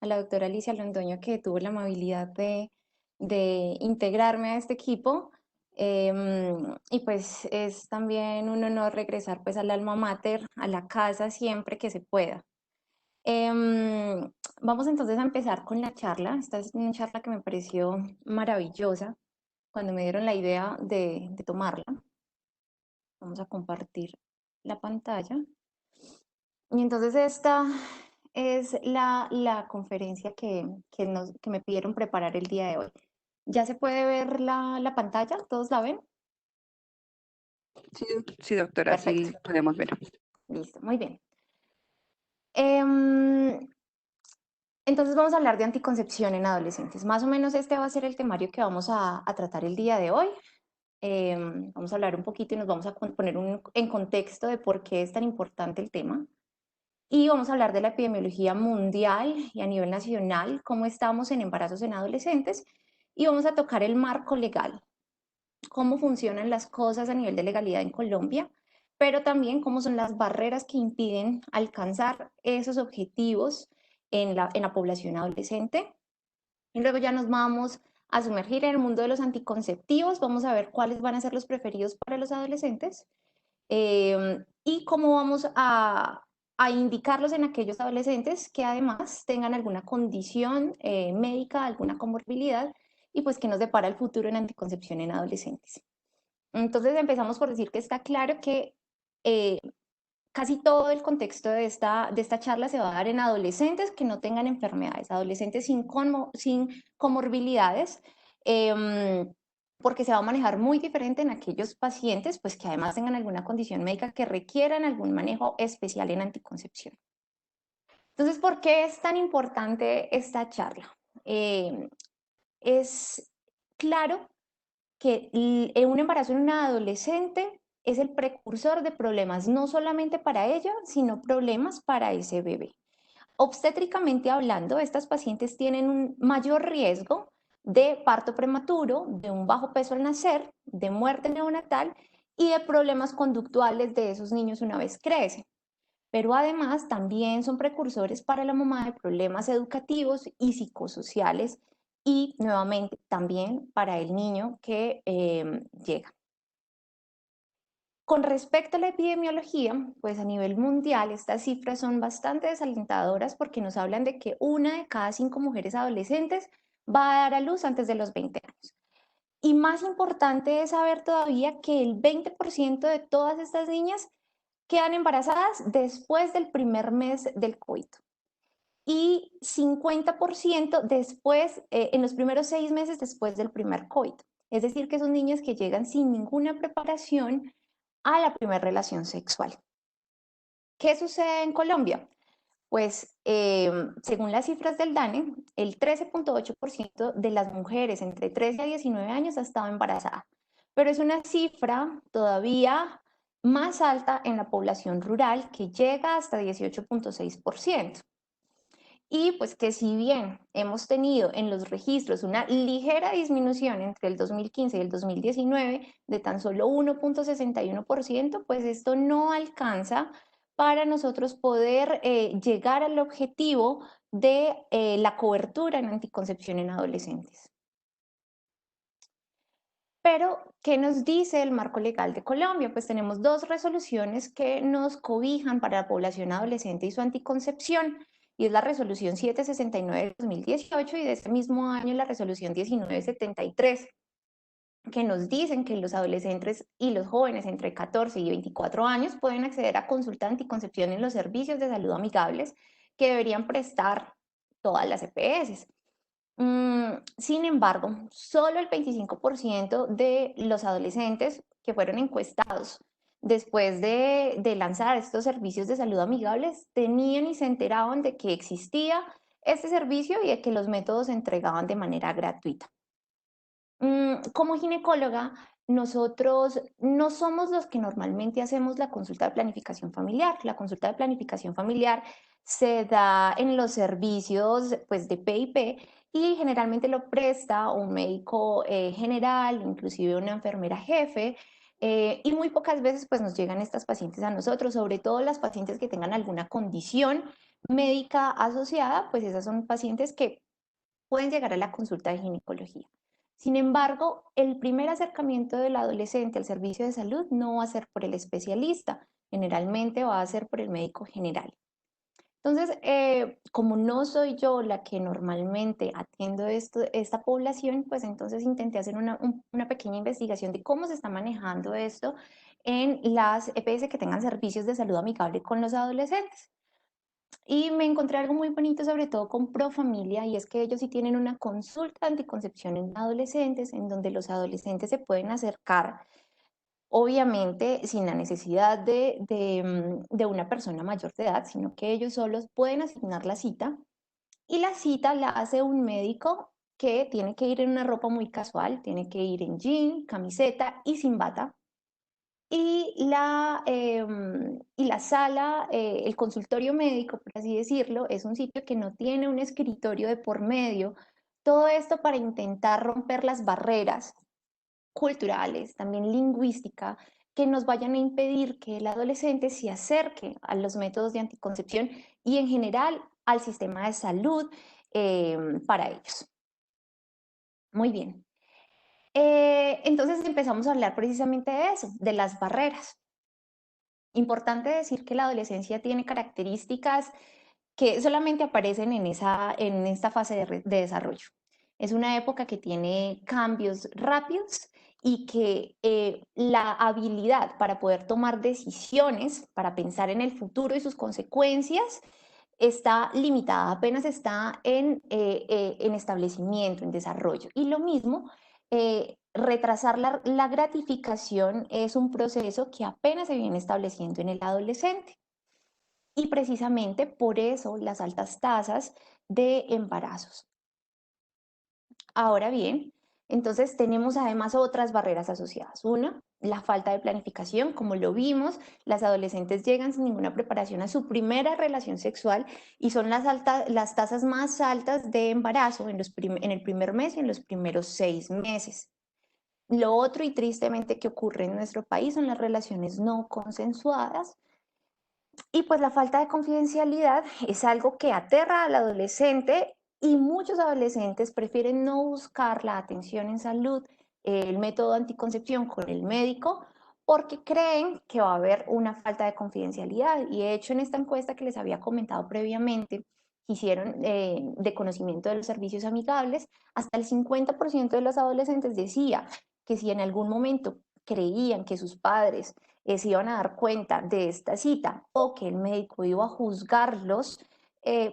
a la doctora Alicia Londoño, que tuvo la amabilidad de integrarme a este equipo. Y pues es también un honor regresar pues al alma mater, a la casa siempre que se pueda. Em, Vamos entonces a empezar con la charla. Esta es una charla que me pareció maravillosa cuando me dieron la idea de tomarla. Vamos a compartir la pantalla. Y entonces esta es la conferencia que me pidieron preparar el día de hoy. ¿Ya se puede ver la pantalla? ¿Todos la ven? Sí, sí, doctora, sí Perfecto, podemos ver. listo, muy bien. Em, entonces vamos a hablar de anticoncepción en adolescentes. Más o menos este va a ser el temario que vamos a tratar el día de hoy. Vamos a hablar un poquito y nos vamos a poner en contexto de por qué es tan importante el tema. Y vamos a hablar de la epidemiología mundial y a nivel nacional, cómo estamos en embarazos en adolescentes. Y vamos a tocar el marco legal, cómo funcionan las cosas a nivel de legalidad en Colombia, pero también cómo son las barreras que impiden alcanzar esos objetivos en la población adolescente. Y luego ya nos vamos a sumergir en el mundo de los anticonceptivos, vamos a ver cuáles van a ser los preferidos para los adolescentes y cómo vamos a indicarlos en aquellos adolescentes que además tengan alguna condición médica, alguna comorbilidad y pues que nos depara el futuro en anticoncepción en adolescentes. Entonces empezamos por decir que está claro que eh, casi todo el contexto de esta charla se va a dar en adolescentes que no tengan enfermedades, adolescentes sin comorbilidades, eh, porque se va a manejar muy diferente en aquellos pacientes pues, que además tengan alguna condición médica que requieran algún manejo especial en anticoncepción. Entonces, ¿por qué es tan importante esta charla? Es claro que un embarazo en una adolescente es el precursor de problemas, no solamente para ella, sino problemas para ese bebé. Obstétricamente hablando, estas pacientes tienen un mayor riesgo de parto prematuro, de un bajo peso al nacer, de muerte neonatal y de problemas conductuales de esos niños una vez crecen. Pero además también son precursores para la mamá de problemas educativos y psicosociales y nuevamente también para el niño que llega. Con respecto a la epidemiología, pues a nivel mundial estas cifras son bastante desalentadoras porque nos hablan de que una de cada 5 mujeres adolescentes va a dar a luz antes de los 20 años. Y más importante es saber todavía que el 20% de todas estas niñas quedan embarazadas después del primer mes del coito y 50% después, en los primeros 6 meses después del primer coito. Es decir, que son niñas que llegan sin ninguna preparación a la primera relación sexual. ¿Qué sucede en Colombia? Pues según las cifras del DANE, el 13.8% de las mujeres entre 13 a 19 años ha estado embarazada, pero es una cifra todavía más alta en la población rural que llega hasta 18.6%. Y pues que si bien hemos tenido en los registros una ligera disminución entre el 2015 y el 2019 de tan solo 1.61%, pues esto no alcanza para nosotros poder llegar al objetivo de la cobertura en anticoncepción en adolescentes. Pero, ¿qué nos dice el marco legal de Colombia? Pues tenemos dos resoluciones que nos cobijan para la población adolescente y su anticoncepción, y es la resolución 769 de 2018 y de ese mismo año la resolución 1973, que nos dicen que los adolescentes y los jóvenes entre 14 y 24 años pueden acceder a consulta de anticoncepción en los servicios de salud amigables que deberían prestar todas las EPS. Sin embargo, solo el 25% de los adolescentes que fueron encuestados después de lanzar estos servicios de salud amigables tenían y se enteraban de que existía este servicio y de que los métodos se entregaban de manera gratuita. Como ginecóloga, nosotros no somos los que normalmente hacemos la consulta de planificación familiar. La consulta de planificación familiar se da en los servicios pues, de PIP y generalmente lo presta un médico general, inclusive una enfermera jefe, y muy pocas veces pues, nos llegan estas pacientes a nosotros, sobre todo las pacientes que tengan alguna condición médica asociada, pues esas son pacientes que pueden llegar a la consulta de ginecología. Sin embargo, el primer acercamiento del adolescente al servicio de salud no va a ser por el especialista, generalmente va a ser por el médico general. Entonces, como no soy yo la que normalmente atiendo esta población, pues entonces intenté hacer una pequeña investigación de cómo se está manejando esto en las EPS que tengan servicios de salud amigable con los adolescentes. Y me encontré algo muy bonito, sobre todo con Profamilia, y es que ellos sí tienen una consulta de anticoncepción en adolescentes, en donde los adolescentes se pueden acercar, obviamente sin la necesidad de una persona mayor de edad, sino que ellos solos pueden asignar la cita, y la cita la hace un médico que tiene que ir en una ropa muy casual, tiene que ir en jean, camiseta y sin bata, y la sala, el consultorio médico, por así decirlo, es un sitio que no tiene un escritorio de por medio. Todo esto para intentar romper las barreras culturales, también lingüística, que nos vayan a impedir que el adolescente se acerque a los métodos de anticoncepción y en general al sistema de salud para ellos. Muy bien. Entonces empezamos a hablar precisamente de eso, de las barreras. Importante decir que la adolescencia tiene características que solamente aparecen en esta fase de desarrollo. Es una época que tiene cambios rápidos y que la habilidad para poder tomar decisiones, para pensar en el futuro y sus consecuencias, está limitada, apenas está en establecimiento, en desarrollo. Y lo mismo, retrasar la gratificación es un proceso que apenas se viene estableciendo en el adolescente. Y precisamente por eso las altas tasas de embarazos. Ahora bien, entonces tenemos además otras barreras asociadas. Una, la falta de planificación, como lo vimos, las adolescentes llegan sin ninguna preparación a su primera relación sexual y son las tasas más altas de embarazo en el primer mes y en los primeros 6 meses. Lo otro y tristemente que ocurre en nuestro país son las relaciones no consensuadas. Y pues la falta de confidencialidad es algo que aterra al adolescente y muchos adolescentes prefieren no buscar la atención en salud, el método de anticoncepción con el médico, porque creen que va a haber una falta de confidencialidad. Y de hecho en esta encuesta que les había comentado previamente, que hicieron de conocimiento de los servicios amigables, hasta el 50% de los adolescentes decía que si en algún momento creían que sus padres se iban a dar cuenta de esta cita o que el médico iba a juzgarlos,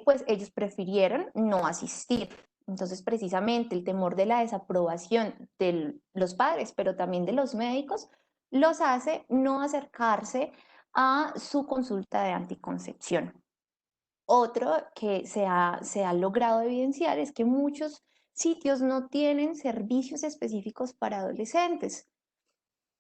pues ellos prefirieron no asistir. Entonces, precisamente el temor de la desaprobación de los padres, pero también de los médicos, los hace no acercarse a su consulta de anticoncepción. Otro que se ha logrado evidenciar es que muchos sitios no tienen servicios específicos para adolescentes.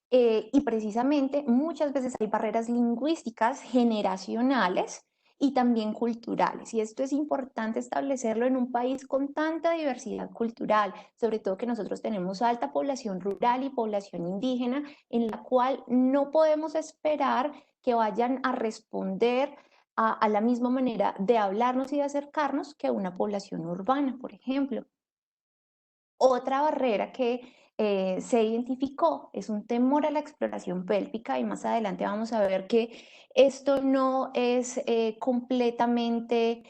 Y precisamente muchas veces hay barreras lingüísticas generacionales y también culturales. Y esto es importante establecerlo en un país con tanta diversidad cultural, sobre todo que nosotros tenemos alta población rural y población indígena, en la cual no podemos esperar que vayan a responder a la misma manera de hablarnos y de acercarnos que una población urbana, por ejemplo. Otra barrera que se identificó es un temor a la exploración pélvica y más adelante vamos a ver que esto no es completamente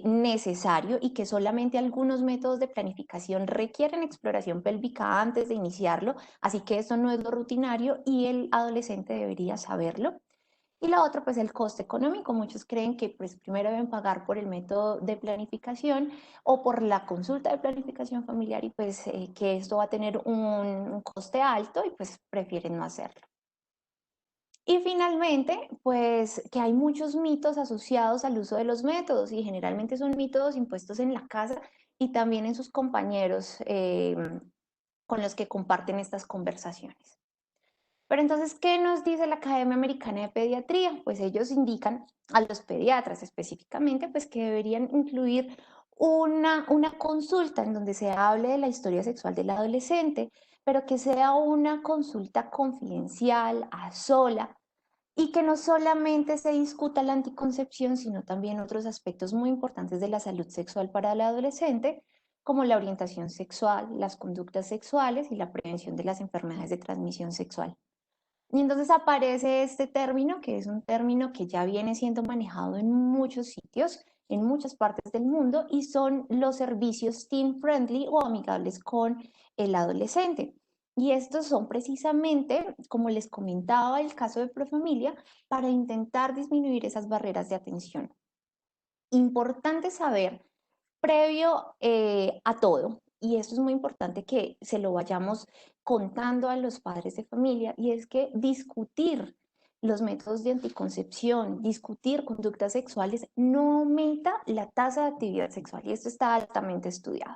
necesario y que solamente algunos métodos de planificación requieren exploración pélvica antes de iniciarlo, así que eso no es lo rutinario y el adolescente debería saberlo. Y la otra, pues el coste económico. Muchos creen que pues primero deben pagar por el método de planificación o por la consulta de planificación familiar y pues que esto va a tener un coste alto y pues prefieren no hacerlo. Y finalmente, pues que hay muchos mitos asociados al uso de los métodos y generalmente son mitos impuestos en la casa y también en sus compañeros con los que comparten estas conversaciones. Pero entonces, ¿qué nos dice la Academia Americana de Pediatría? Pues ellos indican a los pediatras específicamente, pues que deberían incluir una consulta en donde se hable de la historia sexual del adolescente, pero que sea una consulta confidencial, a sola, y que no solamente se discuta la anticoncepción, sino también otros aspectos muy importantes de la salud sexual para el adolescente, como la orientación sexual, las conductas sexuales y la prevención de las enfermedades de transmisión sexual. Y entonces aparece este término, que es un término que ya viene siendo manejado en muchos sitios, en muchas partes del mundo, y son los servicios teen friendly o amigables con el adolescente. Y estos son precisamente, como les comentaba, el caso de Profamilia, para intentar disminuir esas barreras de atención. Importante saber, previo a todo, y esto es muy importante que se lo vayamos contando a los padres de familia, y es que discutir los métodos de anticoncepción, discutir conductas sexuales, no aumenta la tasa de actividad sexual, y esto está altamente estudiado.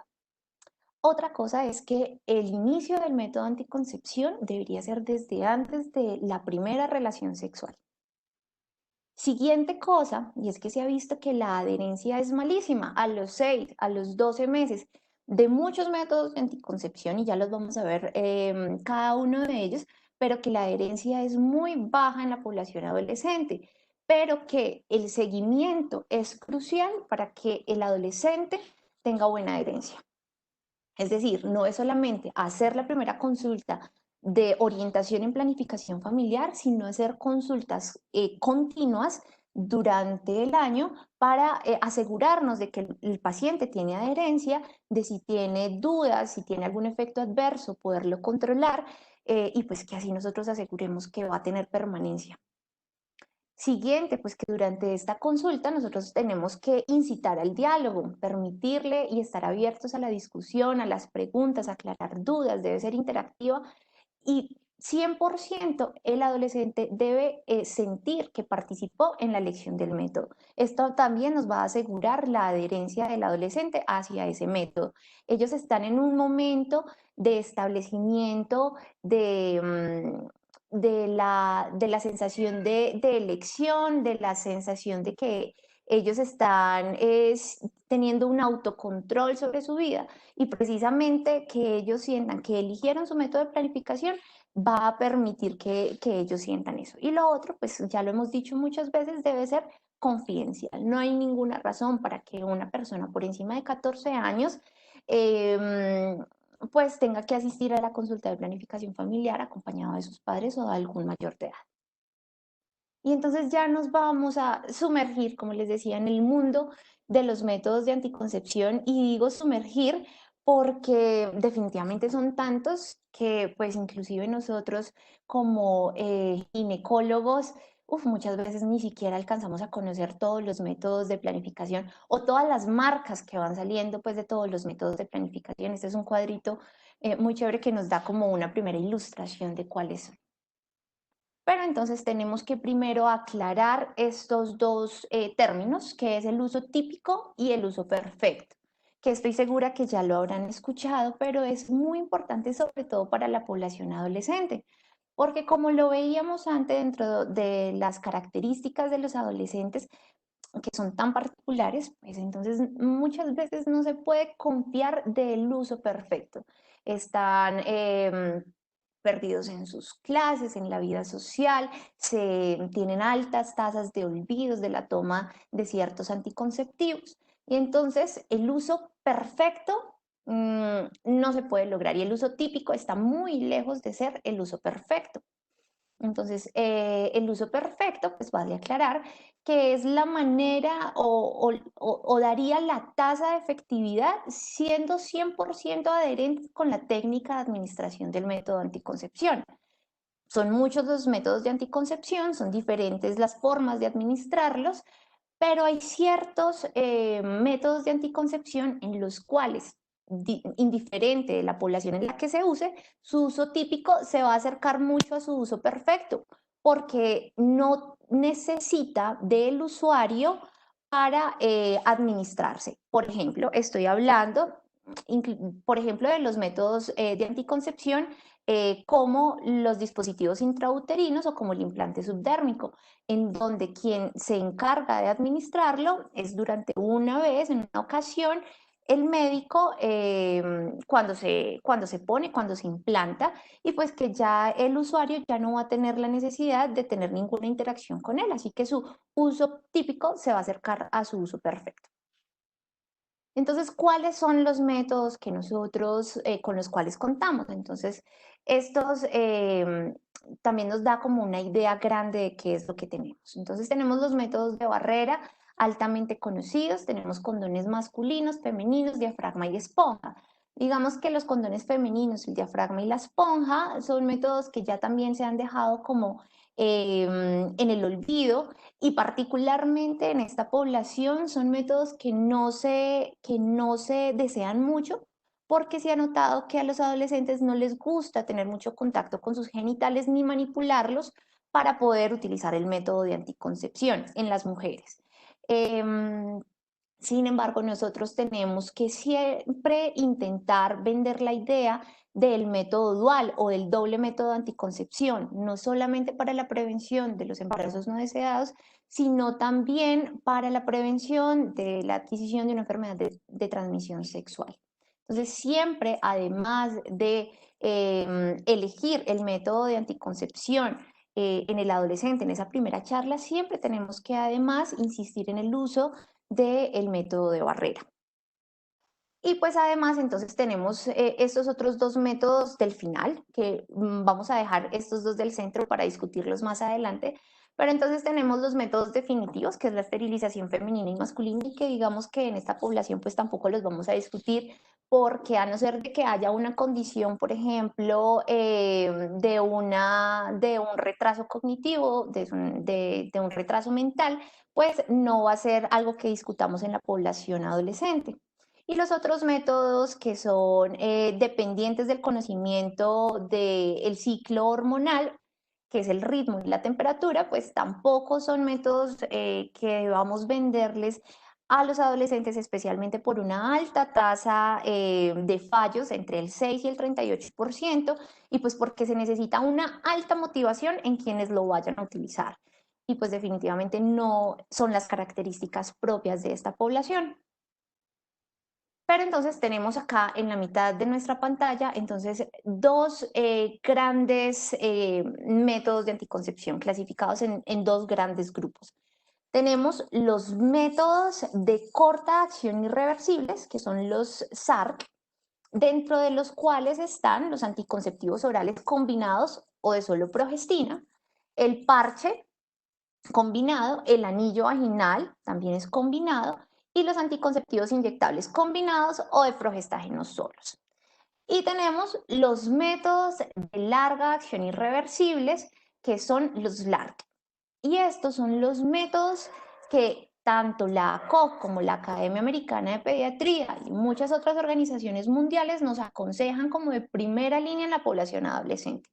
Otra cosa es que el inicio del método de anticoncepción debería ser desde antes de la primera relación sexual. Siguiente cosa, y es que se ha visto que la adherencia es malísima a los 6, a los 12 meses de muchos métodos de anticoncepción, y ya los vamos a ver cada uno de ellos, pero que la adherencia es muy baja en la población adolescente, pero que el seguimiento es crucial para que el adolescente tenga buena adherencia. Es decir, no es solamente hacer la primera consulta de orientación en planificación familiar, sino hacer consultas continuas durante el año para asegurarnos de que el paciente tiene adherencia, de si tiene dudas, si tiene algún efecto adverso, poderlo controlar y pues que así nosotros aseguremos que va a tener permanencia. Siguiente, pues que durante esta consulta nosotros tenemos que incitar al diálogo, permitirle y estar abiertos a la discusión, a las preguntas, a aclarar dudas, debe ser interactiva y 100% el adolescente debe sentir que participó en la elección del método. Esto también nos va a asegurar la adherencia del adolescente hacia ese método. Ellos están en un momento de establecimiento de la sensación de elección, de la sensación de que ellos están teniendo un autocontrol sobre su vida y precisamente que ellos sientan que eligieron su método de planificación va a permitir que ellos sientan eso. Y lo otro, pues ya lo hemos dicho muchas veces, debe ser confidencial. No hay ninguna razón para que una persona por encima de 14 años pues tenga que asistir a la consulta de planificación familiar acompañado de sus padres o de algún mayor de edad. Y entonces ya nos vamos a sumergir, como les decía, en el mundo de los métodos de anticoncepción y digo sumergir porque definitivamente son tantos que pues inclusive nosotros como ginecólogos, muchas veces ni siquiera alcanzamos a conocer todos los métodos de planificación o todas las marcas que van saliendo pues de todos los métodos de planificación. Este es un cuadrito muy chévere que nos da como una primera ilustración de cuáles son. Pero entonces tenemos que primero aclarar estos dos términos, que es el uso típico y el uso perfecto, que estoy segura que ya lo habrán escuchado, pero es muy importante sobre todo para la población adolescente, porque como lo veíamos antes dentro de las características de los adolescentes, que son tan particulares, pues entonces muchas veces no se puede confiar del uso perfecto. Están perdidos en sus clases, en la vida social, tienen altas tasas de olvidos de la toma de ciertos anticonceptivos. Y entonces el uso perfecto no se puede lograr y el uso típico está muy lejos de ser el uso perfecto. Entonces, el uso perfecto, pues vale aclarar que es la manera o daría la tasa de efectividad siendo 100% adherentes con la técnica de administración del método de anticoncepción. Son muchos los métodos de anticoncepción, son diferentes las formas de administrarlos, pero hay ciertos métodos de anticoncepción en los cuales, indiferente de la población en la que se use, su uso típico se va a acercar mucho a su uso perfecto, porque no necesita del usuario para administrarse. Por ejemplo, estoy hablando, por ejemplo, de los métodos de anticoncepción como los dispositivos intrauterinos o como el implante subdérmico, en donde quien se encarga de administrarlo es durante una vez, en una ocasión, el médico cuando se pone, cuando se implanta, y pues que ya el usuario ya no va a tener la necesidad de tener ninguna interacción con él, así que su uso típico se va a acercar a su uso perfecto. Entonces, ¿cuáles son los métodos que nosotros con los cuales contamos? Entonces, estos también nos da como una idea grande de qué es lo que tenemos. Entonces, tenemos los métodos de barrera altamente conocidos, tenemos condones masculinos, femeninos, diafragma y esponja. Digamos que los condones femeninos, el diafragma y la esponja son métodos que ya también se han dejado como en el olvido, y particularmente en esta población son métodos que no se desean mucho, porque se ha notado que a los adolescentes no les gusta tener mucho contacto con sus genitales ni manipularlos para poder utilizar el método de anticoncepción en las mujeres. Sin embargo, nosotros tenemos que siempre intentar vender la idea del método dual o del doble método de anticoncepción, no solamente para la prevención de los embarazos no deseados, sino también para la prevención de la adquisición de una enfermedad de transmisión sexual. Entonces, siempre, además de elegir el método de anticoncepción en el adolescente, en esa primera charla, siempre tenemos que además insistir en el uso del método de barrera. Y pues además entonces tenemos estos otros dos métodos del final, que vamos a dejar estos dos del centro para discutirlos más adelante, pero entonces tenemos los métodos definitivos, que es la esterilización femenina y masculina, y que digamos que en esta población pues tampoco los vamos a discutir, porque a no ser de que haya una condición, por ejemplo, de un retraso cognitivo, de un retraso mental, pues no va a ser algo que discutamos en la población adolescente. Y los otros métodos que son dependientes del conocimiento del ciclo hormonal, que es el ritmo y la temperatura, pues tampoco son métodos que debamos venderles a los adolescentes, especialmente por una alta tasa de fallos entre el 6 y el 38%, y pues porque se necesita una alta motivación en quienes lo vayan a utilizar. Y pues definitivamente no son las características propias de esta población. Pero entonces tenemos acá en la mitad de nuestra pantalla entonces dos grandes métodos de anticoncepción clasificados en dos grandes grupos. Tenemos los métodos de corta acción irreversibles, que son los SARC, dentro de los cuales están los anticonceptivos orales combinados o de solo progestina, el parche combinado, el anillo vaginal también es combinado, y los anticonceptivos inyectables combinados o de progestágenos solos. Y tenemos los métodos de larga acción irreversibles, que son los LARC. Y estos son los métodos que tanto la ACOG como la Academia Americana de Pediatría y muchas otras organizaciones mundiales nos aconsejan como de primera línea en la población adolescente.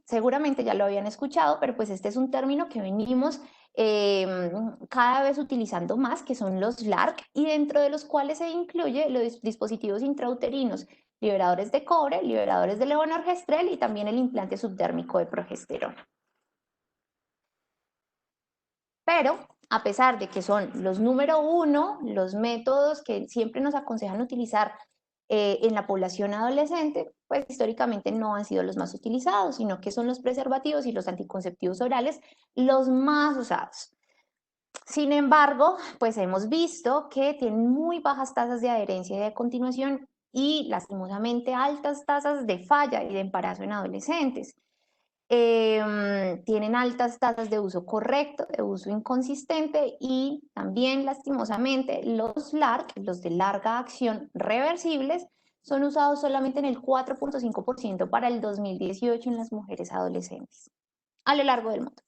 Seguramente ya lo habían escuchado, pero pues este es un término que venimos cada vez utilizando más, que son los LARC, y dentro de los cuales se incluye los dispositivos intrauterinos, liberadores de cobre, liberadores de levonorgestrel y también el implante subdérmico de progesterona. Pero a pesar de que son los número uno, los métodos que siempre nos aconsejan utilizar en la población adolescente, pues históricamente no han sido los más utilizados, sino que son los preservativos y los anticonceptivos orales los más usados. Sin embargo, pues hemos visto que tienen muy bajas tasas de adherencia y de continuación y lastimosamente altas tasas de falla y de embarazo en adolescentes. Tienen altas tasas de uso correcto, de uso inconsistente, y también lastimosamente los LARC, los de larga acción reversibles, son usados solamente en el 4.5% para el 2018 en las mujeres adolescentes a lo largo del mundo.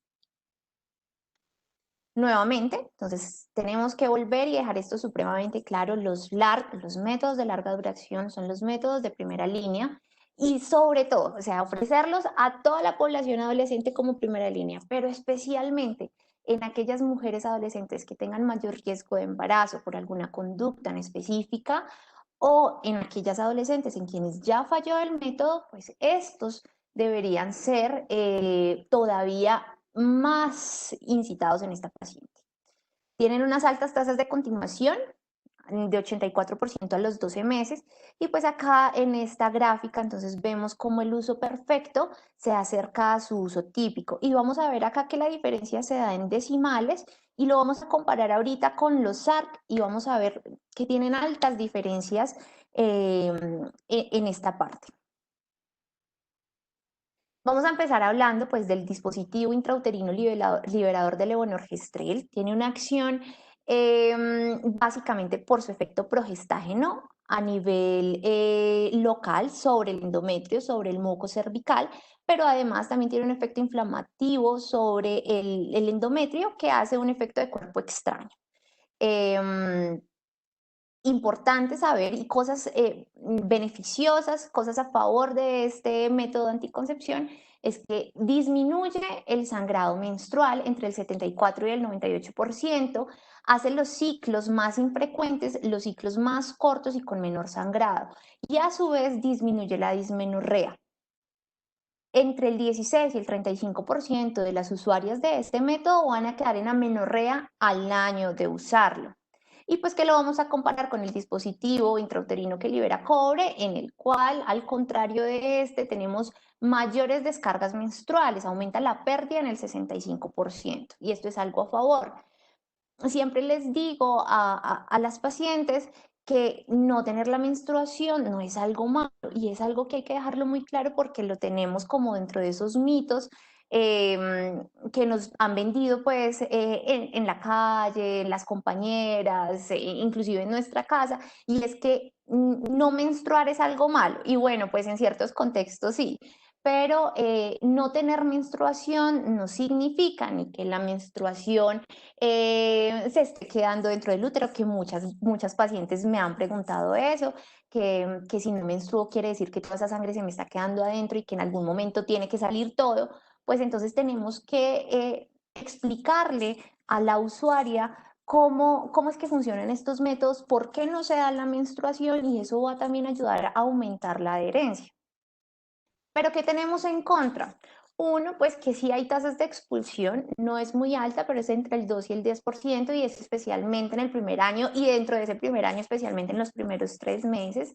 Nuevamente, entonces tenemos que volver y dejar esto supremamente claro: los LARC, los métodos de larga duración, son los métodos de primera línea, y sobre todo, o sea, ofrecerlos a toda la población adolescente como primera línea, pero especialmente en aquellas mujeres adolescentes que tengan mayor riesgo de embarazo por alguna conducta en específica, o en aquellas adolescentes en quienes ya falló el método, pues estos deberían ser todavía más incitados en esta paciente. Tienen unas altas tasas de continuación, de 84% a los 12 meses. Y pues acá en esta gráfica entonces vemos cómo el uso perfecto se acerca a su uso típico. Y vamos a ver acá que la diferencia se da en decimales y lo vamos a comparar ahorita con los SARC y vamos a ver que tienen altas diferencias en esta parte. Vamos a empezar hablando pues del dispositivo intrauterino liberador de levonorgestrel. Tiene una acción básicamente por su efecto progestágeno a nivel local sobre el endometrio, sobre el moco cervical, pero además también tiene un efecto inflamativo sobre el endometrio que hace un efecto de cuerpo extraño. Importante saber y cosas beneficiosas, cosas a favor de este método de anticoncepción, es que disminuye el sangrado menstrual entre el 74 y el 98%, hace los ciclos más infrecuentes, los ciclos más cortos y con menor sangrado, y a su vez disminuye la dismenorrea. Entre el 16 y el 35% de las usuarias de este método van a quedar en amenorrea al año de usarlo. Y pues que lo vamos a comparar con el dispositivo intrauterino que libera cobre, en el cual, al contrario de este, tenemos mayores descargas menstruales, aumenta la pérdida en el 65%, y esto es algo a favor. Siempre les digo a las pacientes que no tener la menstruación no es algo malo y es algo que hay que dejarlo muy claro porque lo tenemos como dentro de esos mitos que nos han vendido pues en la calle, en las compañeras, inclusive en nuestra casa, y es que no menstruar es algo malo. Y bueno, pues en ciertos contextos sí, pero no tener menstruación no significa ni que la menstruación se esté quedando dentro del útero, que muchas pacientes me han preguntado eso, que si no menstruo quiere decir que toda esa sangre se me está quedando adentro y que en algún momento tiene que salir todo. Pues entonces tenemos que explicarle a la usuaria cómo es que funcionan estos métodos, por qué no se da la menstruación, y eso va también a ayudar a aumentar la adherencia. Pero ¿qué tenemos en contra? Uno, pues que sí hay tasas de expulsión, no es muy alta, pero es entre el 2 y el 10%, y es especialmente en el primer año y dentro de ese primer año, especialmente en los primeros 3 meses,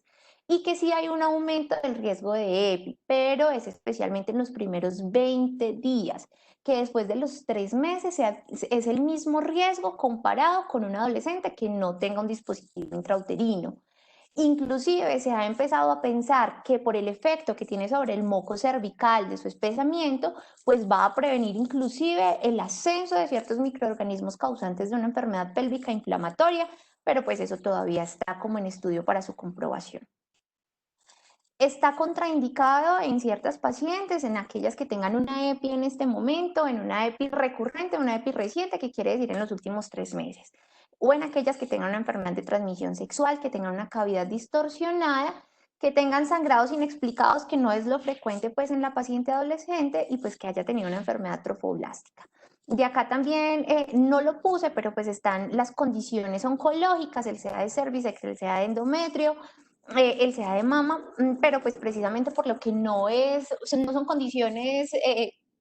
y que sí hay un aumento del riesgo de EPI, pero es especialmente en los primeros 20 días, que después de los 3 meses es el mismo riesgo comparado con un adolescente que no tenga un dispositivo intrauterino. Inclusive se ha empezado a pensar que por el efecto que tiene sobre el moco cervical de su espesamiento, pues va a prevenir inclusive el ascenso de ciertos microorganismos causantes de una enfermedad pélvica inflamatoria, pero pues eso todavía está como en estudio para su comprobación. Está contraindicado en ciertas pacientes, en aquellas que tengan una EPI en este momento, en una EPI recurrente, una EPI reciente, que quiere decir en los últimos 3 meses, o en aquellas que tengan una enfermedad de transmisión sexual, que tengan una cavidad distorsionada, que tengan sangrados inexplicados, que no es lo frecuente pues en la paciente adolescente, y pues que haya tenido una enfermedad trofoblástica. De acá también no lo puse, pero pues están las condiciones oncológicas, el SEA de cervix, el SEA de endometrio, el SEA de mama, pero pues precisamente por lo que no son condiciones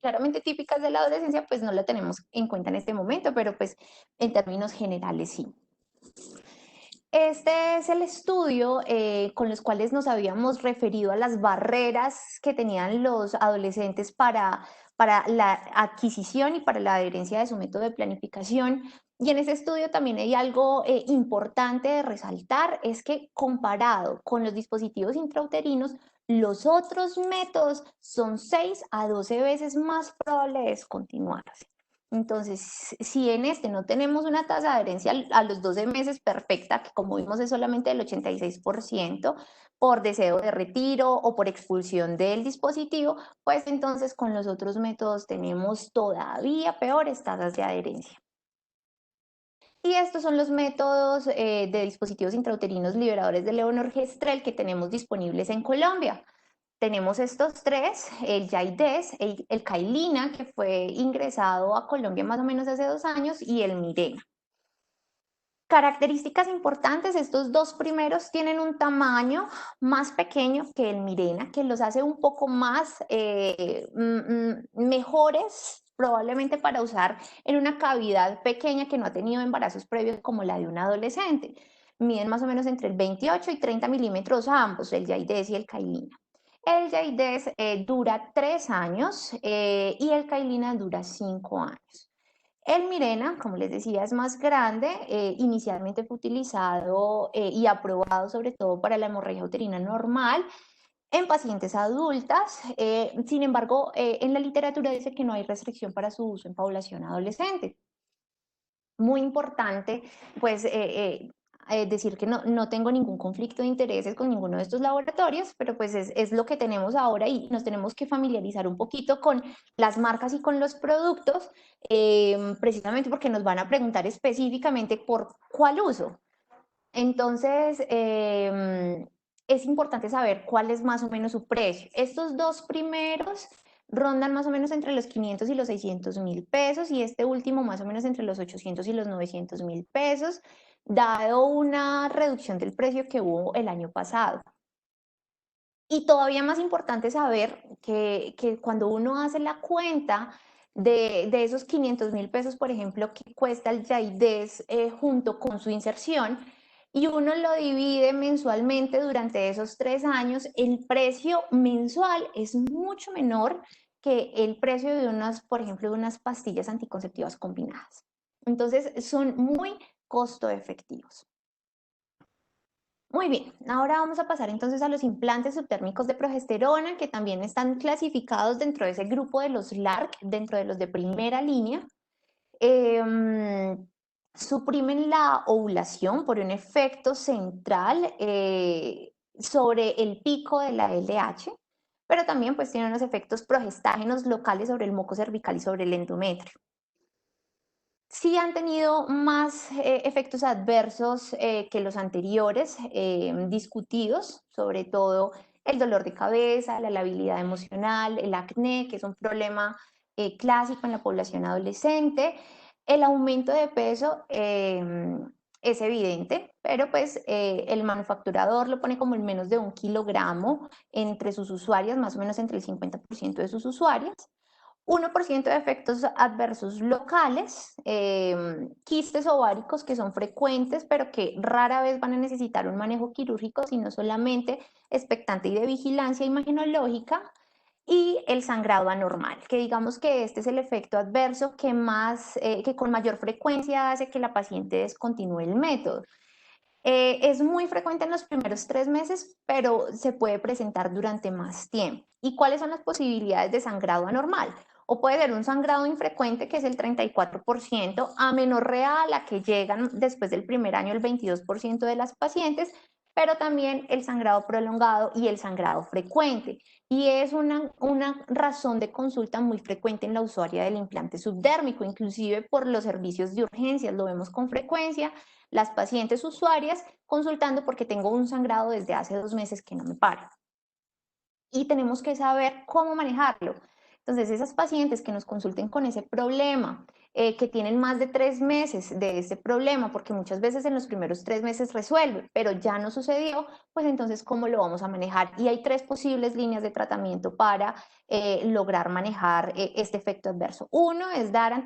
claramente típicas de la adolescencia, pues no lo tenemos en cuenta en este momento, pero pues en términos generales sí. Este es el estudio con los cuales nos habíamos referido a las barreras que tenían los adolescentes para la adquisición y para la adherencia de su método de planificación. Y en ese estudio también hay algo importante de resaltar, es que comparado con los dispositivos intrauterinos, los otros métodos son 6 a 12 veces más probable de descontinuarse. Entonces, si en este no tenemos una tasa de adherencia a los 12 meses perfecta, que como vimos es solamente del 86% por deseo de retiro o por expulsión del dispositivo, pues entonces con los otros métodos tenemos todavía peores tasas de adherencia. Y estos son los métodos de dispositivos intrauterinos liberadores de levonorgestrel que tenemos disponibles en Colombia. Tenemos estos tres, el Yaides, el Cailina, que fue ingresado a Colombia más o menos hace 2 años, y el Mirena. Características importantes, estos dos primeros tienen un tamaño más pequeño que el Mirena, que los hace un poco más mejores probablemente para usar en una cavidad pequeña que no ha tenido embarazos previos como la de un adolescente. miden más o menos entre el 28 y 30 milímetros ambos, el Jaides y el Cailina. El Jaides dura 3 años y el Cailina dura 5 años. El Mirena, como les decía, es más grande. Inicialmente fue utilizado y aprobado sobre todo para la hemorragia uterina normal en pacientes adultas. Sin embargo, en la literatura dice que no hay restricción para su uso en población adolescente. Muy importante, pues, decir que no tengo ningún conflicto de intereses con ninguno de estos laboratorios, pero pues es lo que tenemos ahora y nos tenemos que familiarizar un poquito con las marcas y con los productos, precisamente porque nos van a preguntar específicamente por cuál uso. Entonces, es importante saber cuál es más o menos su precio. Estos dos primeros rondan más o menos entre los 500 y los 600.000 pesos y este último más o menos entre los 800 y los 900.000 pesos, dado una reducción del precio que hubo el año pasado. Y todavía más importante saber que cuando uno hace la cuenta de esos 500.000 pesos, por ejemplo, que cuesta el Jaides junto con su inserción, y uno lo divide mensualmente durante esos 3 años, el precio mensual es mucho menor que el precio de unas, por ejemplo, de unas pastillas anticonceptivas combinadas. Entonces, son muy costo efectivos. Muy bien, ahora vamos a pasar entonces a los implantes subtérmicos de progesterona, que también están clasificados dentro de ese grupo de los LARC, dentro de los de primera línea. Suprimen la ovulación por un efecto central sobre el pico de la LH, pero también pues tienen unos efectos progestágenos locales sobre el moco cervical y sobre el endometrio. Sí han tenido más efectos adversos que los anteriores discutidos, sobre todo el dolor de cabeza, la labilidad emocional, el acné, que es un problema clásico en la población adolescente. El aumento de peso es evidente, pero pues el manufacturador lo pone como en menos de 1 kilogramo entre sus usuarias, más o menos entre el 50% de sus usuarias. 1% de efectos adversos locales, quistes ováricos que son frecuentes, pero que rara vez van a necesitar un manejo quirúrgico, sino solamente expectante y de vigilancia imagenológica, y el sangrado anormal, que digamos que este es el efecto adverso que con mayor frecuencia hace que la paciente descontinúe el método. Es muy frecuente en los primeros 3 meses, pero se puede presentar durante más tiempo. ¿Y cuáles son las posibilidades de sangrado anormal? O puede ser un sangrado infrecuente, que es el 34%, amenorrea a la que llegan después del primer año el 22% de las pacientes, pero también el sangrado prolongado y el sangrado frecuente. Y es una razón de consulta muy frecuente en la usuaria del implante subdérmico, inclusive por los servicios de urgencias, lo vemos con frecuencia, las pacientes usuarias consultando porque tengo un sangrado desde hace 2 meses que no me para. Y tenemos que saber cómo manejarlo. Entonces, esas pacientes que nos consulten con ese problema, que tienen más de 3 meses de ese problema, porque muchas veces en los primeros 3 meses resuelve, pero ya no sucedió, pues entonces, ¿cómo lo vamos a manejar? Y hay 3 posibles líneas de tratamiento para lograr manejar este efecto adverso. Uno es dar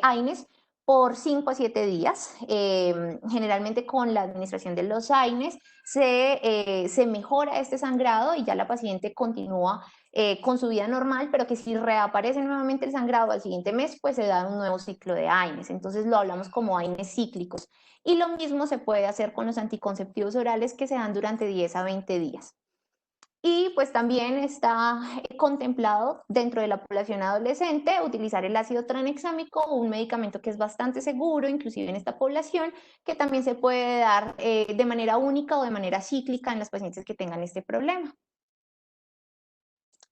AINES por 5 a 7 días. Generalmente con la administración de los AINES se mejora este sangrado y ya la paciente continúa con su vida normal, pero que si reaparece nuevamente el sangrado al siguiente mes, pues se da un nuevo ciclo de AINES. Entonces lo hablamos como AINES cíclicos. Y lo mismo se puede hacer con los anticonceptivos orales que se dan durante 10 a 20 días. Y pues también está contemplado dentro de la población adolescente utilizar el ácido tranexámico, un medicamento que es bastante seguro, inclusive en esta población, que también se puede dar de manera única o de manera cíclica en las pacientes que tengan este problema.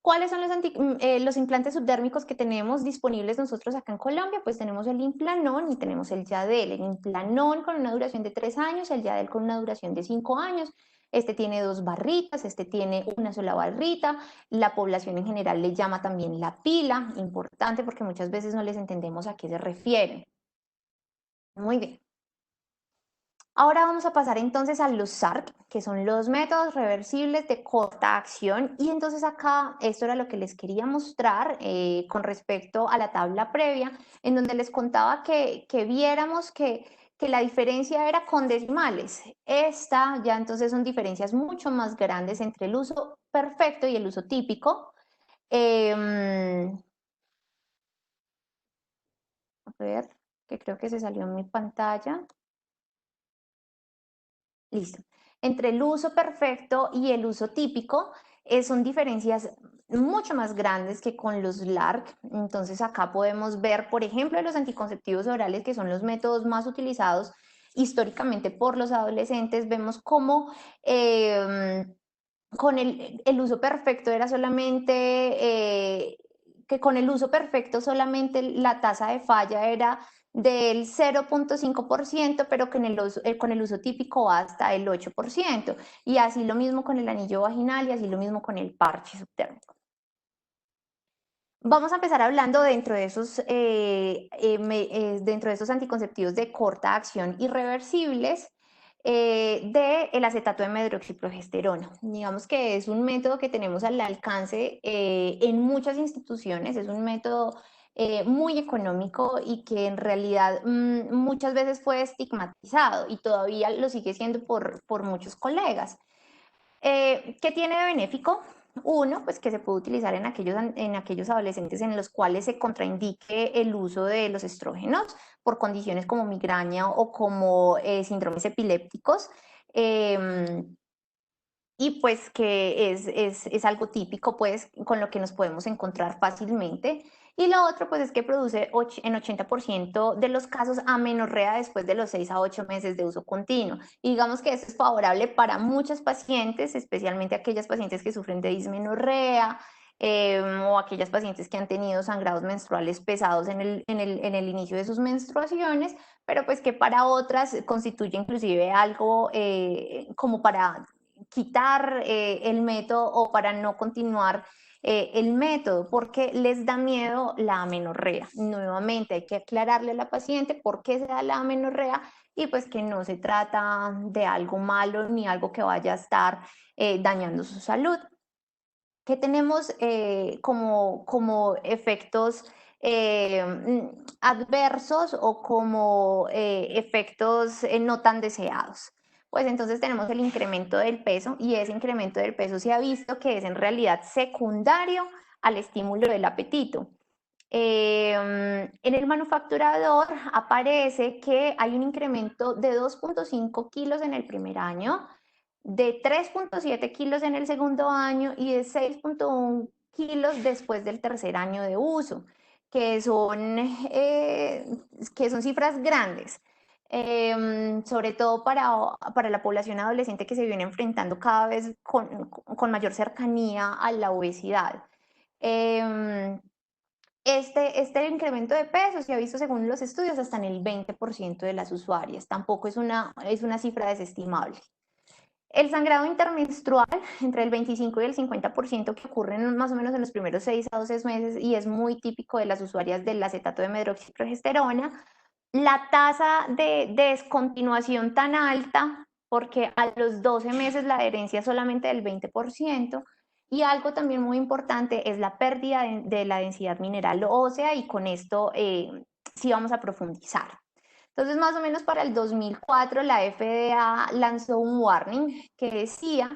¿Cuáles son los implantes subdérmicos que tenemos disponibles nosotros acá en Colombia? Pues tenemos el Implanon y tenemos el Yadel. El Implanon con una duración de 3 años, el Yadel con una duración de 5 años. Este tiene 2 barritas, este tiene una sola barrita. La población en general le llama también la pila, importante porque muchas veces no les entendemos a qué se refieren. Muy bien. Ahora vamos a pasar entonces a los SARC, que son los métodos reversibles de corta acción. Y entonces acá, esto era lo que les quería mostrar con respecto a la tabla previa, en donde les contaba que viéramos que que la diferencia era con decimales. Esta ya entonces son diferencias mucho más grandes entre el uso perfecto y el uso típico. A ver, que creo que se salió en mi pantalla. Listo. Entre el uso perfecto y el uso típico son diferencias mucho más grandes que con los LARC. Entonces acá podemos ver, por ejemplo, los anticonceptivos orales, que son los métodos más utilizados históricamente por los adolescentes. Vemos cómo con el uso perfecto era solamente, que con el uso perfecto solamente la tasa de falla era del 0.5%, pero que con el uso típico hasta el 8%. Y así lo mismo con el anillo vaginal y así lo mismo con el parche subtérmico. Vamos a empezar hablando dentro de esos anticonceptivos de corta acción irreversibles del acetato de medroxiprogesterona. Digamos que es un método que tenemos al alcance en muchas instituciones, es un método muy económico y que en realidad muchas veces fue estigmatizado y todavía lo sigue siendo por muchos colegas. ¿Qué tiene de benéfico? Uno, pues que se puede utilizar en aquellos adolescentes en los cuales se contraindique el uso de los estrógenos por condiciones como migraña o como síndromes epilépticos. Y pues que es algo típico, pues, con lo que nos podemos encontrar fácilmente. Y lo otro, pues, es que produce en 80% de los casos amenorrea después de los 6 a 8 meses de uso continuo. Y digamos que eso es favorable para muchas pacientes, especialmente aquellas pacientes que sufren de dismenorrea, o aquellas pacientes que han tenido sangrados menstruales pesados en el inicio de sus menstruaciones, pero pues que para otras constituye inclusive algo como para quitar el método o para no continuar el método, porque les da miedo la amenorrea. Nuevamente hay que aclararle a la paciente por qué se da la amenorrea y pues que no se trata de algo malo ni algo que vaya a estar dañando su salud. ¿Qué tenemos como efectos adversos o como efectos no tan deseados? Pues entonces tenemos el incremento del peso y ese incremento del peso se ha visto que es en realidad secundario al estímulo del apetito. En el manufacturador aparece que hay un incremento de 2.5 kilos en el primer año, de 3.7 kilos en el segundo año y de 6.1 kilos después del tercer año de uso, que son cifras grandes, sobre todo para la población adolescente que se viene enfrentando cada vez con mayor cercanía a la obesidad. Este incremento de peso se ha visto según los estudios hasta en el 20% de las usuarias, tampoco es una cifra desestimable. El sangrado intermenstrual, entre el 25 y el 50% que ocurren más o menos en los primeros 6 a 12 meses y es muy típico de las usuarias del acetato de medroxiprogesterona. La tasa de descontinuación tan alta, porque a los 12 meses la adherencia es solamente del 20%, y algo también muy importante es la pérdida de la densidad mineral ósea y con esto sí vamos a profundizar. Entonces, más o menos para el 2004, la FDA lanzó un warning que decía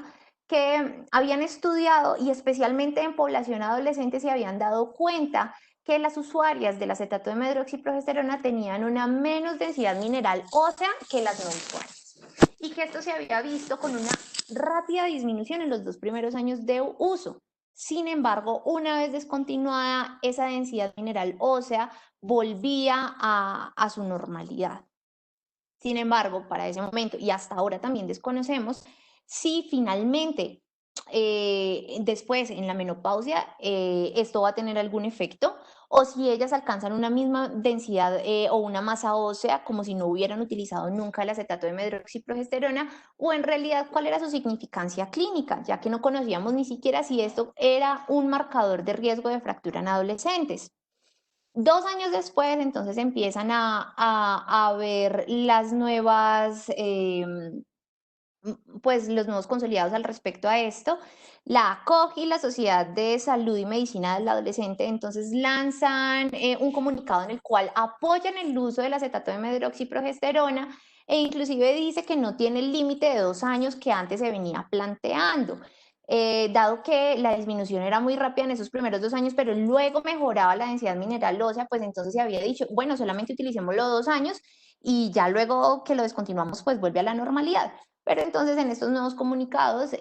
que habían estudiado y especialmente en población adolescente se habían dado cuenta que las usuarias del acetato de medroxiprogesterona tenían una menos densidad mineral ósea que las no usuarias y que esto se había visto con una rápida disminución en los 2 primeros años de uso. Sin embargo, una vez descontinuada esa densidad mineral ósea, volvía a su normalidad. Sin embargo, para ese momento y hasta ahora también desconocemos si finalmente después en la menopausia esto va a tener algún efecto o si ellas alcanzan una misma densidad o una masa ósea como si no hubieran utilizado nunca el acetato de medroxiprogesterona o en realidad cuál era su significancia clínica, ya que no conocíamos ni siquiera si esto era un marcador de riesgo de fractura en adolescentes. 2 años después, entonces empiezan a ver las nuevas pues los nuevos consolidados al respecto a esto. La ACOG y la Sociedad de Salud y Medicina del Adolescente entonces lanzan un comunicado en el cual apoyan el uso del acetato de medroxiprogesterona e inclusive dice que no tiene el límite de 2 años que antes se venía planteando. Dado que la disminución era muy rápida en esos primeros 2 años, pero luego mejoraba la densidad mineral ósea, pues entonces se había dicho, bueno, solamente utilicemos los 2 años y ya luego que lo descontinuamos, pues vuelve a la normalidad. Pero entonces en estos nuevos comunicados,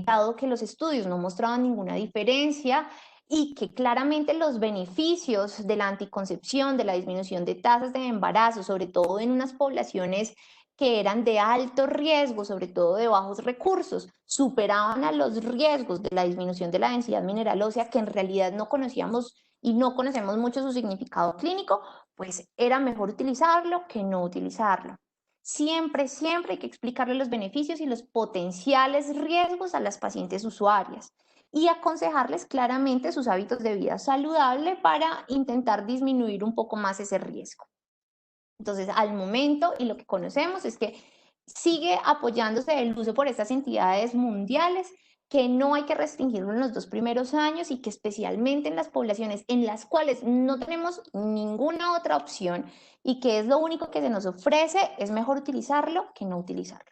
dado que los estudios no mostraban ninguna diferencia y que claramente los beneficios de la anticoncepción, de la disminución de tasas de embarazo, sobre todo en unas poblaciones que eran de alto riesgo, sobre todo de bajos recursos, superaban a los riesgos de la disminución de la densidad mineral ósea, que en realidad no conocíamos y no conocemos mucho su significado clínico, pues era mejor utilizarlo que no utilizarlo. Siempre, siempre hay que explicarle los beneficios y los potenciales riesgos a las pacientes usuarias y aconsejarles claramente sus hábitos de vida saludable para intentar disminuir un poco más ese riesgo. Entonces, al momento, y lo que conocemos es que sigue apoyándose el uso por estas entidades mundiales, que no hay que restringirlo en los 2 primeros años y que especialmente en las poblaciones en las cuales no tenemos ninguna otra opción y que es lo único que se nos ofrece, es mejor utilizarlo que no utilizarlo.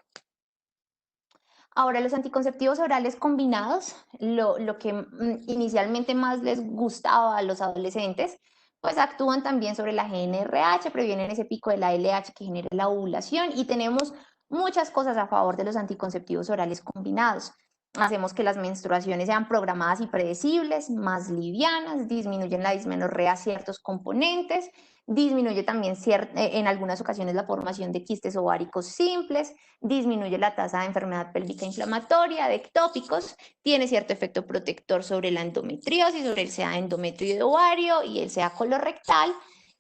Ahora, los anticonceptivos orales combinados, lo que inicialmente más les gustaba a los adolescentes, pues actúan también sobre la GnRH, previenen ese pico de la LH que genera la ovulación y tenemos muchas cosas a favor de los anticonceptivos orales combinados. Hacemos que las menstruaciones sean programadas y predecibles, más livianas, disminuyen la dismenorrea a ciertos componentes, disminuye también en algunas ocasiones la formación de quistes ováricos simples, disminuye la tasa de enfermedad pélvica inflamatoria, de ectópicos, tiene cierto efecto protector sobre la endometriosis, sobre el SEA endometrio y de ovario y el SEA colorectal.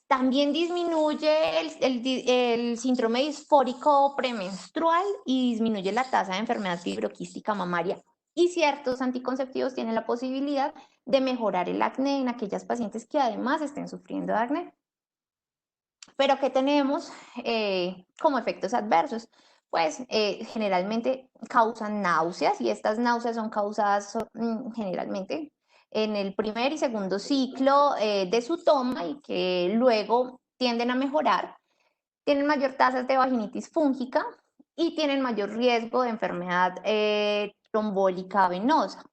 También disminuye el síndrome disfórico premenstrual y disminuye la tasa de enfermedad fibroquística mamaria. Y ciertos anticonceptivos tienen la posibilidad de mejorar el acné en aquellas pacientes que además estén sufriendo de acné. Pero ¿qué tenemos como efectos adversos? Pues generalmente causan náuseas y estas náuseas son causadas generalmente en el primer y segundo ciclo de su toma y que luego tienden a mejorar. Tienen mayor tasa de vaginitis fúngica y tienen mayor riesgo de enfermedad trombólica venosa.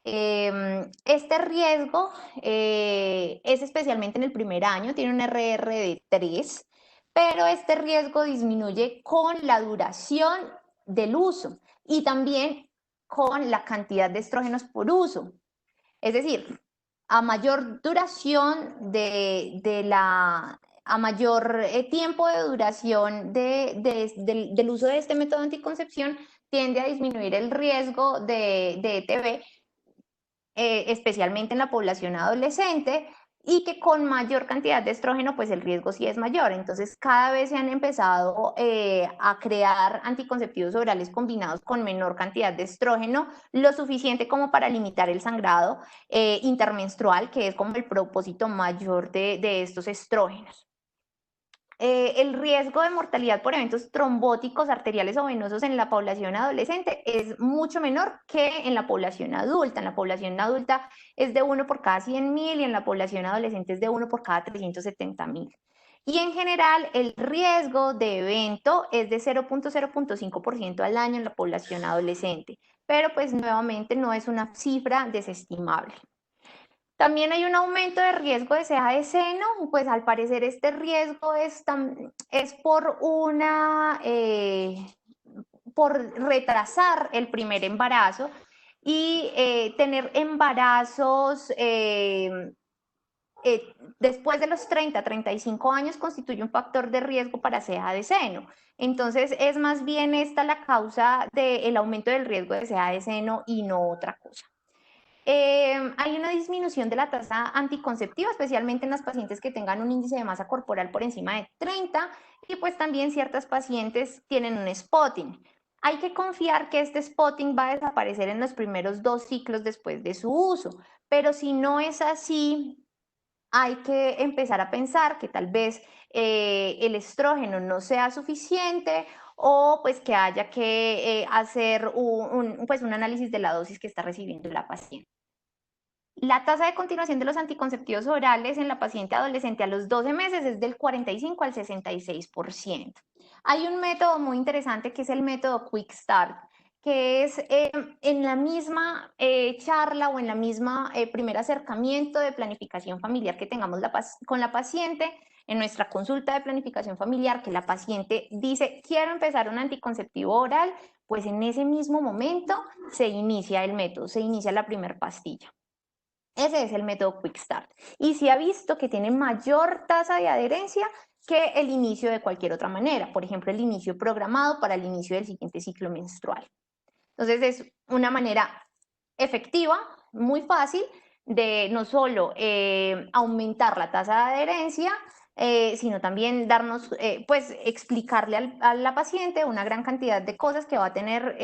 Este riesgo es especialmente en el primer año, tiene un RR de 3, pero este riesgo disminuye con la duración del uso y también con la cantidad de estrógenos por uso. Es decir, a mayor duración a mayor tiempo de duración del uso de este método de anticoncepción, tiende a disminuir el riesgo de ETV, especialmente en la población adolescente, y que con mayor cantidad de estrógeno, pues el riesgo sí es mayor. Entonces, cada vez se han empezado a crear anticonceptivos orales combinados con menor cantidad de estrógeno, lo suficiente como para limitar el sangrado intermenstrual, que es como el propósito mayor de estos estrógenos. El riesgo de mortalidad por eventos trombóticos arteriales o venosos en la población adolescente es mucho menor que en la población adulta. En la población adulta es de 1 por cada 100.000 y en la población adolescente es de 1 por cada 370.000. Y en general el riesgo de evento es de 0.5% al año en la población adolescente, pero pues nuevamente no es una cifra desestimable. También hay un aumento de riesgo de ceja de seno, pues al parecer este riesgo es por retrasar el primer embarazo y tener embarazos después de los 35 años constituye un factor de riesgo para ceja de seno. Entonces es más bien esta la causa del aumento del riesgo de ceja de seno y no otra cosa. Hay una disminución de la tasa anticonceptiva, especialmente en las pacientes que tengan un índice de masa corporal por encima de 30 y pues también ciertas pacientes tienen un spotting. Hay que confiar que este spotting va a desaparecer en los primeros 2 ciclos después de su uso, pero si no es así, hay que empezar a pensar que tal vez el estrógeno no sea suficiente o pues que haya que hacer pues un análisis de la dosis que está recibiendo la paciente. La tasa de continuación de los anticonceptivos orales en la paciente adolescente a los 12 meses es del 45 al 66%. Hay un método muy interesante que es el método Quick Start, que es en la misma charla o en la misma primer acercamiento de planificación familiar que tengamos con la paciente, en nuestra consulta de planificación familiar, que la paciente dice, quiero empezar un anticonceptivo oral, pues en ese mismo momento se inicia el método, se inicia la primera pastilla. Ese es el método Quick Start. Y se ha visto que tiene mayor tasa de adherencia que el inicio de cualquier otra manera. Por ejemplo, el inicio programado para el inicio del siguiente ciclo menstrual. Entonces, es una manera efectiva, muy fácil, de no solo aumentar la tasa de adherencia, sino también darnos, pues explicarle a la paciente una gran cantidad de cosas que va a tener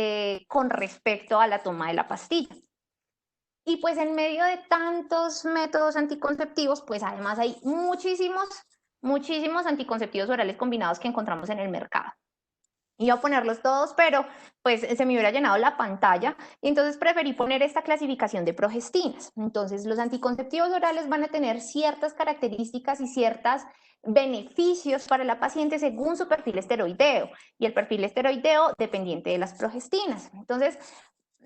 con respecto a la toma de la pastilla. Y pues en medio de tantos métodos anticonceptivos, pues además hay muchísimos anticonceptivos orales combinados que encontramos en el mercado. Iba a ponerlos todos, pero pues se me hubiera llenado la pantalla, y entonces preferí poner esta clasificación de progestinas. Entonces los anticonceptivos orales van a tener ciertas características y ciertos beneficios para la paciente según su perfil esteroideo, y el perfil esteroideo dependiente de las progestinas. Entonces,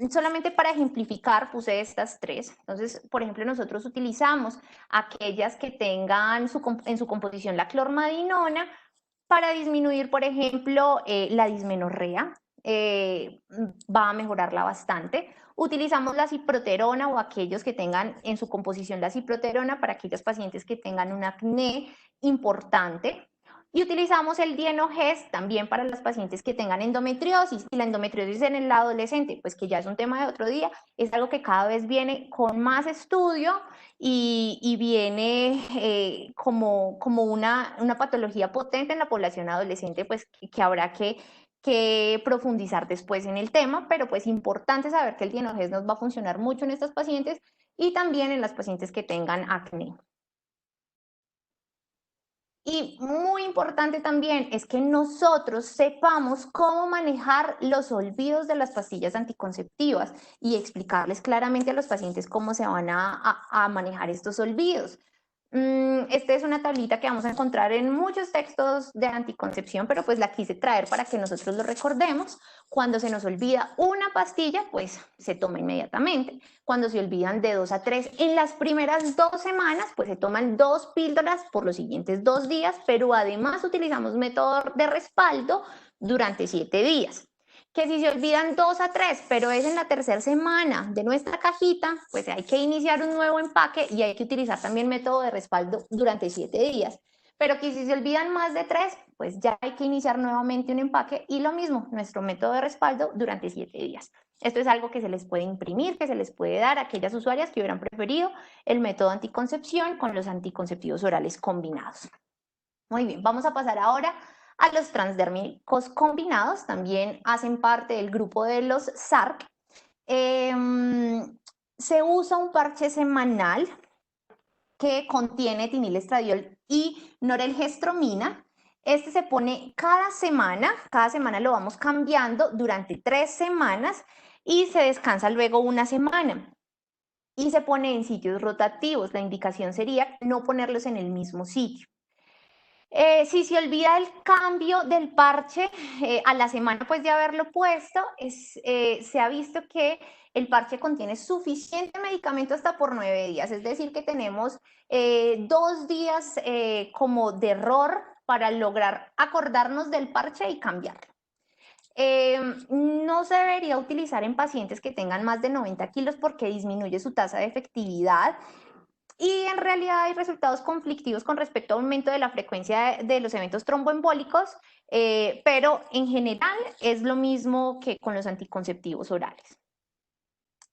solamente para ejemplificar puse estas tres. Entonces, por ejemplo, nosotros utilizamos aquellas que tengan en su composición la clormadinona para disminuir, por ejemplo, la dismenorrea. Va a mejorarla bastante. Utilizamos la ciproterona o aquellos que tengan en su composición la ciproterona para aquellas pacientes que tengan un acné importante. Y utilizamos el Dienogest también para las pacientes que tengan endometriosis. Y la endometriosis en el adolescente, pues que ya es un tema de otro día, es algo que cada vez viene con más estudio y viene como una patología potente en la población adolescente, pues que habrá que profundizar después en el tema, pero pues importante saber que el Dienogest nos va a funcionar mucho en estas pacientes y también en las pacientes que tengan acné. Y muy importante también es que nosotros sepamos cómo manejar los olvidos de las pastillas anticonceptivas y explicarles claramente a los pacientes cómo se van a manejar estos olvidos. Esta es una tablita que vamos a encontrar en muchos textos de anticoncepción, pero pues la quise traer para que nosotros lo recordemos. Cuando se nos olvida una pastilla, pues se toma inmediatamente. Cuando se olvidan de 2 a 3 en las primeras 2 semanas, pues se toman 2 píldoras por los siguientes 2 días, pero además utilizamos método de respaldo durante 7 días. Que si se olvidan 2 a 3, pero es en la tercera semana de nuestra cajita, pues hay que iniciar un nuevo empaque y hay que utilizar también método de respaldo durante 7 días. Pero que si se olvidan más de 3, pues ya hay que iniciar nuevamente un empaque y lo mismo, nuestro método de respaldo durante 7 días. Esto es algo que se les puede imprimir, que se les puede dar a aquellas usuarias que hubieran preferido el método anticoncepción con los anticonceptivos orales combinados. Muy bien, vamos a pasar ahora a los transdérmicos combinados, también hacen parte del grupo de los SARC. Se usa un parche semanal que contiene etinilestradiol y norelgestromina. Este se pone cada semana lo vamos cambiando durante 3 semanas y se descansa luego una semana. Y se pone en sitios rotativos. La indicación sería no ponerlos en el mismo sitio. Si se olvida el cambio del parche a la semana pues de haberlo puesto, se ha visto que el parche contiene suficiente medicamento hasta por 9 días, es decir que tenemos 2 días como de error para lograr acordarnos del parche y cambiarlo. No se debería utilizar en pacientes que tengan más de 90 kilos porque disminuye su tasa de efectividad. Y en realidad hay resultados conflictivos con respecto al aumento de la frecuencia de los eventos tromboembólicos, pero en general es lo mismo que con los anticonceptivos orales.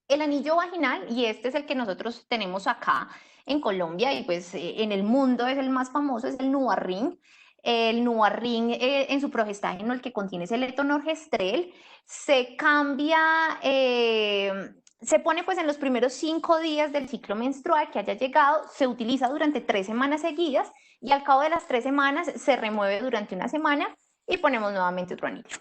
El anillo vaginal, y este es el que nosotros tenemos acá en Colombia y pues en el mundo es el más famoso, es el Nuvaring. El Nuvaring en su progestágeno, el que contiene es el etonorgestrel, se cambia, se pone pues en los primeros 5 días del ciclo menstrual que haya llegado, se utiliza durante 3 semanas seguidas y al cabo de las 3 semanas se remueve durante una semana y ponemos nuevamente otro anillo.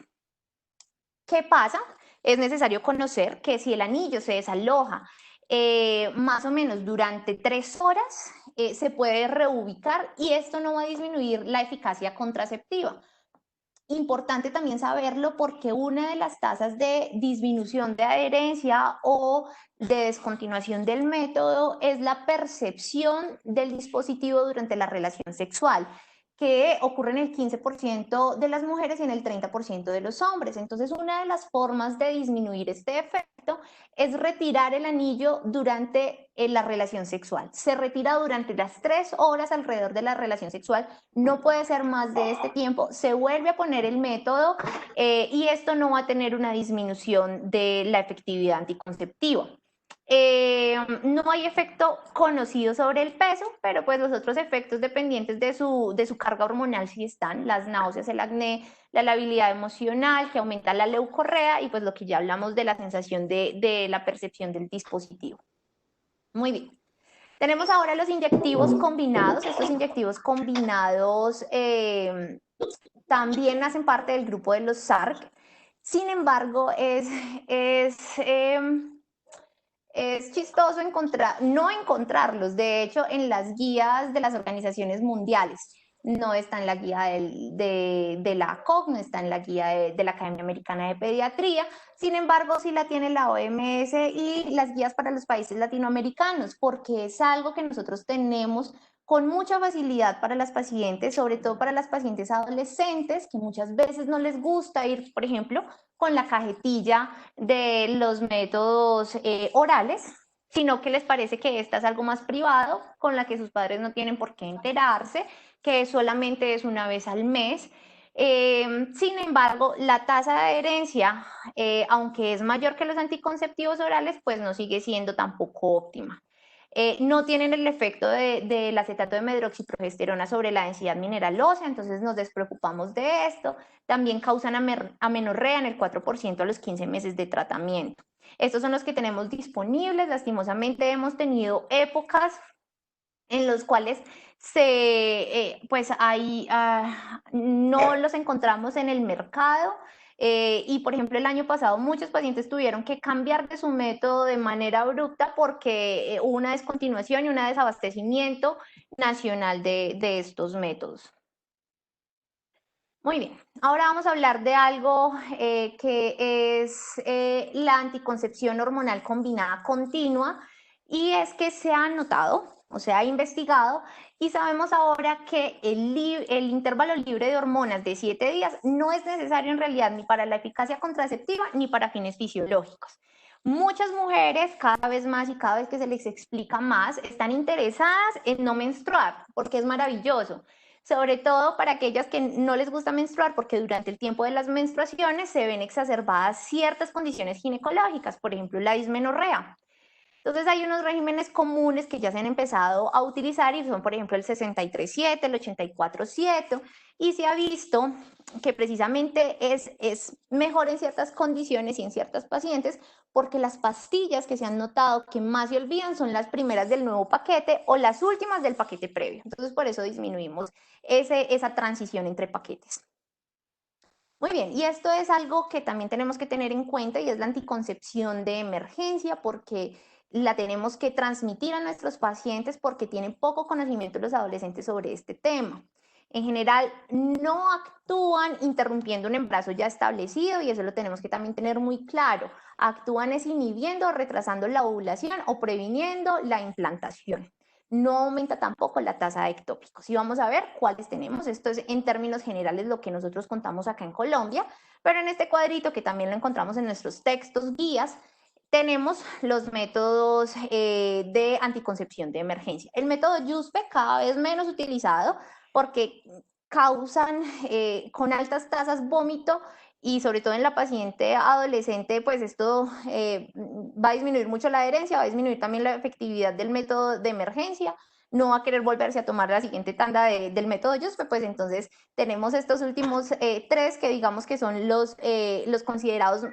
¿Qué pasa? Es necesario conocer que si el anillo se desaloja más o menos durante 3 horas, se puede reubicar y esto no va a disminuir la eficacia contraceptiva. Importante también saberlo porque una de las tasas de disminución de adherencia o de descontinuación del método es la percepción del dispositivo durante la relación sexual, que ocurre en el 15% de las mujeres y en el 30% de los hombres. Entonces, una de las formas de disminuir este efecto es retirar el anillo durante la relación sexual. Se retira durante las 3 horas alrededor de la relación sexual, no puede ser más de este tiempo, se vuelve a poner el método y esto no va a tener una disminución de la efectividad anticonceptiva. No hay efecto conocido sobre el peso, pero pues los otros efectos dependientes de su carga hormonal sí están, las náuseas, el acné, la labilidad emocional, que aumenta la leucorrea y pues lo que ya hablamos de la sensación de la percepción del dispositivo. Muy bien. Tenemos ahora los inyectivos combinados. Estos inyectivos combinados también hacen parte del grupo de los SARC. Sin embargo, es chistoso no encontrarlos. De hecho, en las guías de las organizaciones mundiales no está en la guía de la ACOG, no está en la guía de la Academia Americana de Pediatría. Sin embargo, sí la tiene la OMS y las guías para los países latinoamericanos, porque es algo que nosotros tenemos con mucha facilidad para las pacientes, sobre todo para las pacientes adolescentes, que muchas veces no les gusta ir, por ejemplo, con la cajetilla de los métodos orales, sino que les parece que esta es algo más privado, con la que sus padres no tienen por qué enterarse, que solamente es una vez al mes. Sin embargo, la tasa de adherencia, aunque es mayor que los anticonceptivos orales, pues no sigue siendo tampoco óptima. No tienen el efecto del acetato de medroxiprogesterona sobre la densidad mineral ósea, entonces nos despreocupamos de esto. También causan amenorrea en el 4% a los 15 meses de tratamiento. Estos son los que tenemos disponibles. Lastimosamente hemos tenido épocas en los cuales pues no los encontramos en el mercado. Y por ejemplo, el año pasado muchos pacientes tuvieron que cambiar de su método de manera abrupta porque hubo una descontinuación y un desabastecimiento nacional de estos métodos. Muy bien, ahora vamos a hablar de algo que es la anticoncepción hormonal combinada continua, y es que se ha notado, o se ha investigado, y sabemos ahora que el intervalo libre de hormonas de 7 días no es necesario en realidad ni para la eficacia contraceptiva ni para fines fisiológicos. Muchas mujeres, cada vez más y cada vez que se les explica más, están interesadas en no menstruar, porque es maravilloso. Sobre todo para aquellas que no les gusta menstruar, porque durante el tiempo de las menstruaciones se ven exacerbadas ciertas condiciones ginecológicas, por ejemplo la dismenorrea. Entonces hay unos regímenes comunes que ya se han empezado a utilizar y son, por ejemplo, el 63-7, el 84-7, y se ha visto que precisamente es mejor en ciertas condiciones y en ciertas pacientes, porque las pastillas que se han notado que más se olvidan son las primeras del nuevo paquete o las últimas del paquete previo. Entonces por eso disminuimos esa transición entre paquetes. Muy bien, y esto es algo que también tenemos que tener en cuenta y es la anticoncepción de emergencia, porque la tenemos que transmitir a nuestros pacientes porque tienen poco conocimiento los adolescentes sobre este tema. En general, no actúan interrumpiendo un embarazo ya establecido y eso lo tenemos que también tener muy claro. Actúan es inhibiendo o retrasando la ovulación o previniendo la implantación. No aumenta tampoco la tasa de ectópicos. Y vamos a ver cuáles tenemos. Esto es en términos generales lo que nosotros contamos acá en Colombia, pero en este cuadrito, que también lo encontramos en nuestros textos guías, tenemos los métodos de anticoncepción de emergencia. El método YUSPE cada vez menos utilizado porque causan con altas tasas vómito y sobre todo en la paciente adolescente, pues esto va a disminuir mucho la adherencia, va a disminuir también la efectividad del método de emergencia, no va a querer volverse a tomar la siguiente tanda del método YUSPE, pues entonces tenemos estos últimos 3 que digamos que son los considerados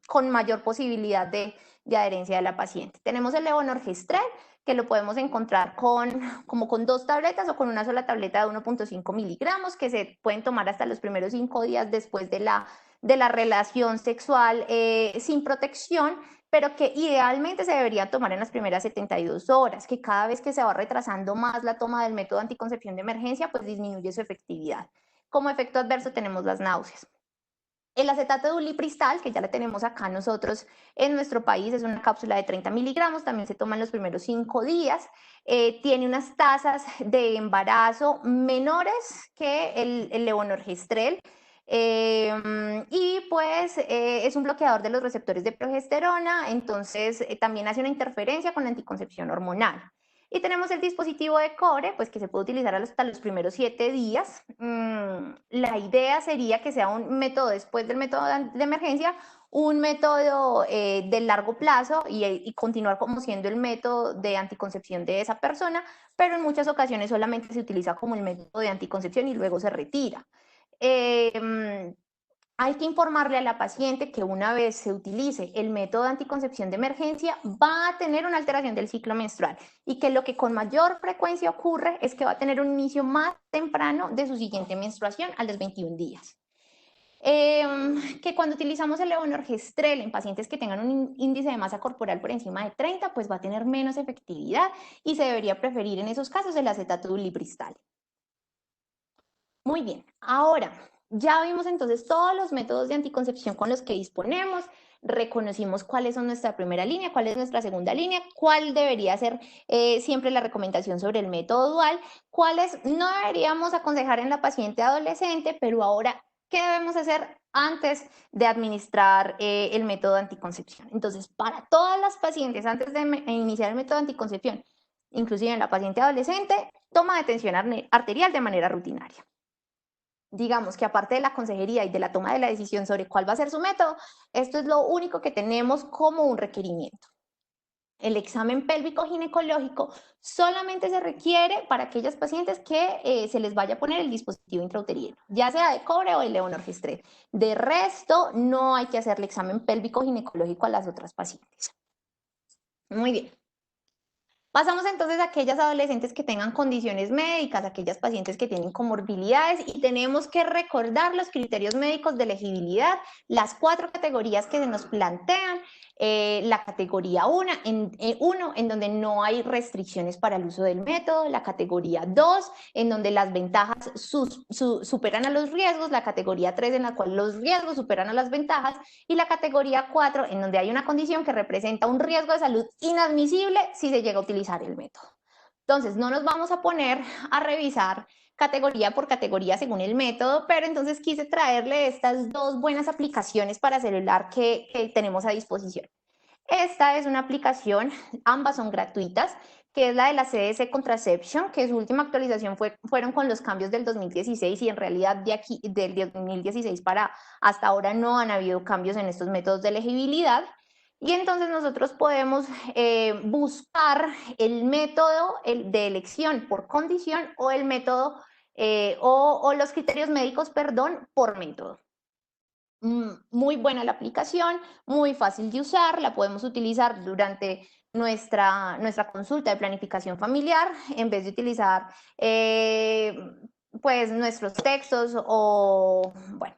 con mayor posibilidad de adherencia de la paciente. Tenemos el levonorgestrel, que lo podemos encontrar como con 2 tabletas o con una sola tableta de 1.5 miligramos, que se pueden tomar hasta los primeros 5 días después de la relación sexual sin protección, pero que idealmente se debería tomar en las primeras 72 horas, que cada vez que se va retrasando más la toma del método de anticoncepción de emergencia, pues disminuye su efectividad. Como efecto adverso tenemos las náuseas. El acetato de ulipristal, que ya la tenemos acá nosotros en nuestro país, es una cápsula de 30 miligramos, también se toma en los primeros 5 días, tiene unas tasas de embarazo menores que el levonorgestrel, y pues es un bloqueador de los receptores de progesterona, entonces también hace una interferencia con la anticoncepción hormonal. Y tenemos el dispositivo de cobre, pues que se puede utilizar hasta los primeros 7 días. La idea sería que sea un método después del método de emergencia, un método de largo plazo y continuar como siendo el método de anticoncepción de esa persona, pero en muchas ocasiones solamente se utiliza como el método de anticoncepción y luego se retira. Hay que informarle a la paciente que una vez se utilice el método de anticoncepción de emergencia va a tener una alteración del ciclo menstrual y que lo que con mayor frecuencia ocurre es que va a tener un inicio más temprano de su siguiente menstruación a los 21 días. Que cuando utilizamos el levonorgestrel en pacientes que tengan un índice de masa corporal por encima de 30, pues va a tener menos efectividad y se debería preferir en esos casos el acetato de ulipristal. Muy bien, ahora ya vimos entonces todos los métodos de anticoncepción con los que disponemos, reconocimos cuáles son nuestra primera línea, cuál es nuestra segunda línea, cuál debería ser siempre la recomendación sobre el método dual, cuáles no deberíamos aconsejar en la paciente adolescente, pero ahora, ¿qué debemos hacer antes de administrar el método de anticoncepción? Entonces, para todas las pacientes, antes de iniciar el método de anticoncepción, inclusive en la paciente adolescente, toma de tensión arterial de manera rutinaria. Digamos que aparte de la consejería y de la toma de la decisión sobre cuál va a ser su método, esto es lo único que tenemos como un requerimiento. El examen pélvico ginecológico solamente se requiere para aquellas pacientes que se les vaya a poner el dispositivo intrauterino, ya sea de cobre o de levonorgestrel. De resto, no hay que hacerle examen pélvico ginecológico a las otras pacientes. Muy bien. Pasamos entonces a aquellas adolescentes que tengan condiciones médicas, aquellas pacientes que tienen comorbilidades y tenemos que recordar los criterios médicos de elegibilidad, las 4 categorías que se nos plantean, la categoría 1 en donde no hay restricciones para el uso del método, la categoría 2 en donde las ventajas superan a los riesgos, la categoría 3 en la cual los riesgos superan a las ventajas y la categoría 4 en donde hay una condición que representa un riesgo de salud inadmisible si se llega a utilizar el método. Entonces, no nos vamos a poner a revisar categoría por categoría según el método, pero entonces quise traerle estas 2 buenas aplicaciones para celular que tenemos a disposición. Esta es una aplicación, ambas son gratuitas, que es la de la CDC Contraception, que su última actualización fueron con los cambios del 2016 y en realidad del 2016 para hasta ahora no han habido cambios en estos métodos de elegibilidad. Y entonces nosotros podemos buscar el método de elección por condición o el método o los criterios médicos, perdón, por método. Muy buena la aplicación, muy fácil de usar, la podemos utilizar durante nuestra consulta de planificación familiar en vez de utilizar pues nuestros textos o bueno.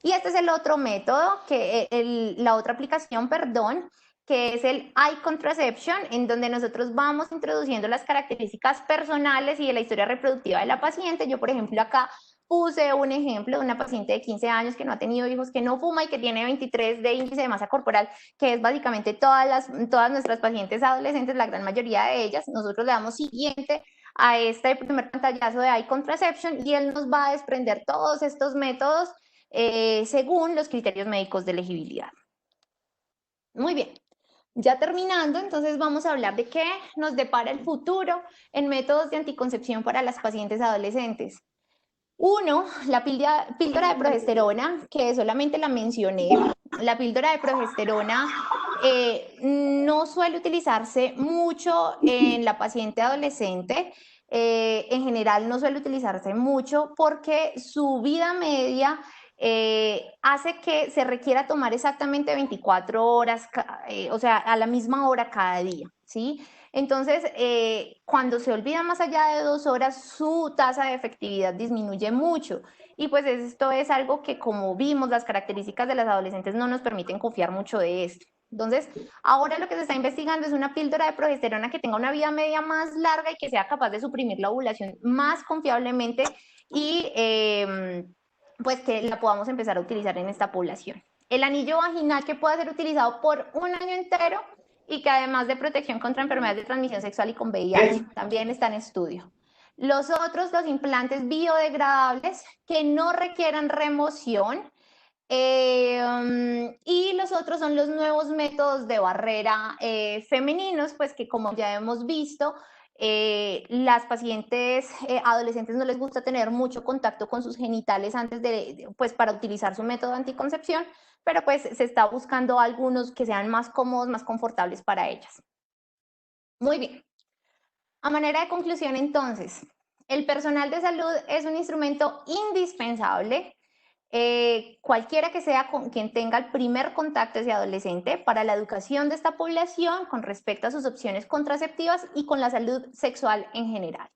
Y este es el otro método, la otra aplicación, perdón, que es el iContraception, en donde nosotros vamos introduciendo las características personales y de la historia reproductiva de la paciente. Yo, por ejemplo, acá puse un ejemplo de una paciente de 15 años que no ha tenido hijos, que no fuma y que tiene 23 de índice de masa corporal, que es básicamente todas nuestras pacientes adolescentes, la gran mayoría de ellas. Nosotros le damos siguiente a este primer pantallazo de iContraception y él nos va a desprender todos estos métodos según los criterios médicos de elegibilidad. Muy bien. Ya terminando, entonces vamos a hablar de qué nos depara el futuro en métodos de anticoncepción para las pacientes adolescentes. Uno, la píldora de progesterona, que solamente la mencioné. La píldora de progesterona no suele utilizarse mucho en la paciente adolescente. En general no suele utilizarse mucho porque su vida media hace que se requiera tomar exactamente 24 horas, o sea, a la misma hora cada día, ¿sí? Entonces, cuando se olvida más allá de 2 horas, su tasa de efectividad disminuye mucho. Y pues esto es algo que, como vimos, las características de las adolescentes no nos permiten confiar mucho de esto. Entonces, ahora lo que se está investigando es una píldora de progesterona que tenga una vida media más larga y que sea capaz de suprimir la ovulación más confiablemente y pues que la podamos empezar a utilizar en esta población. El anillo vaginal, que puede ser utilizado por un año entero y que además de protección contra enfermedades de transmisión sexual y con VIH, también está en estudio. Los otros, los implantes biodegradables que no requieran remoción, y los otros son los nuevos métodos de barrera femeninos, pues que, como ya hemos visto, las pacientes adolescentes no les gusta tener mucho contacto con sus genitales antes pues para utilizar su método de anticoncepción, pero pues se está buscando algunos que sean más cómodos, más confortables para ellas. Muy bien. A manera de conclusión, entonces, el personal de salud es un instrumento indispensable, cualquiera que sea con quien tenga el primer contacto ese adolescente, para la educación de esta población con respecto a sus opciones contraceptivas y con la salud sexual en general.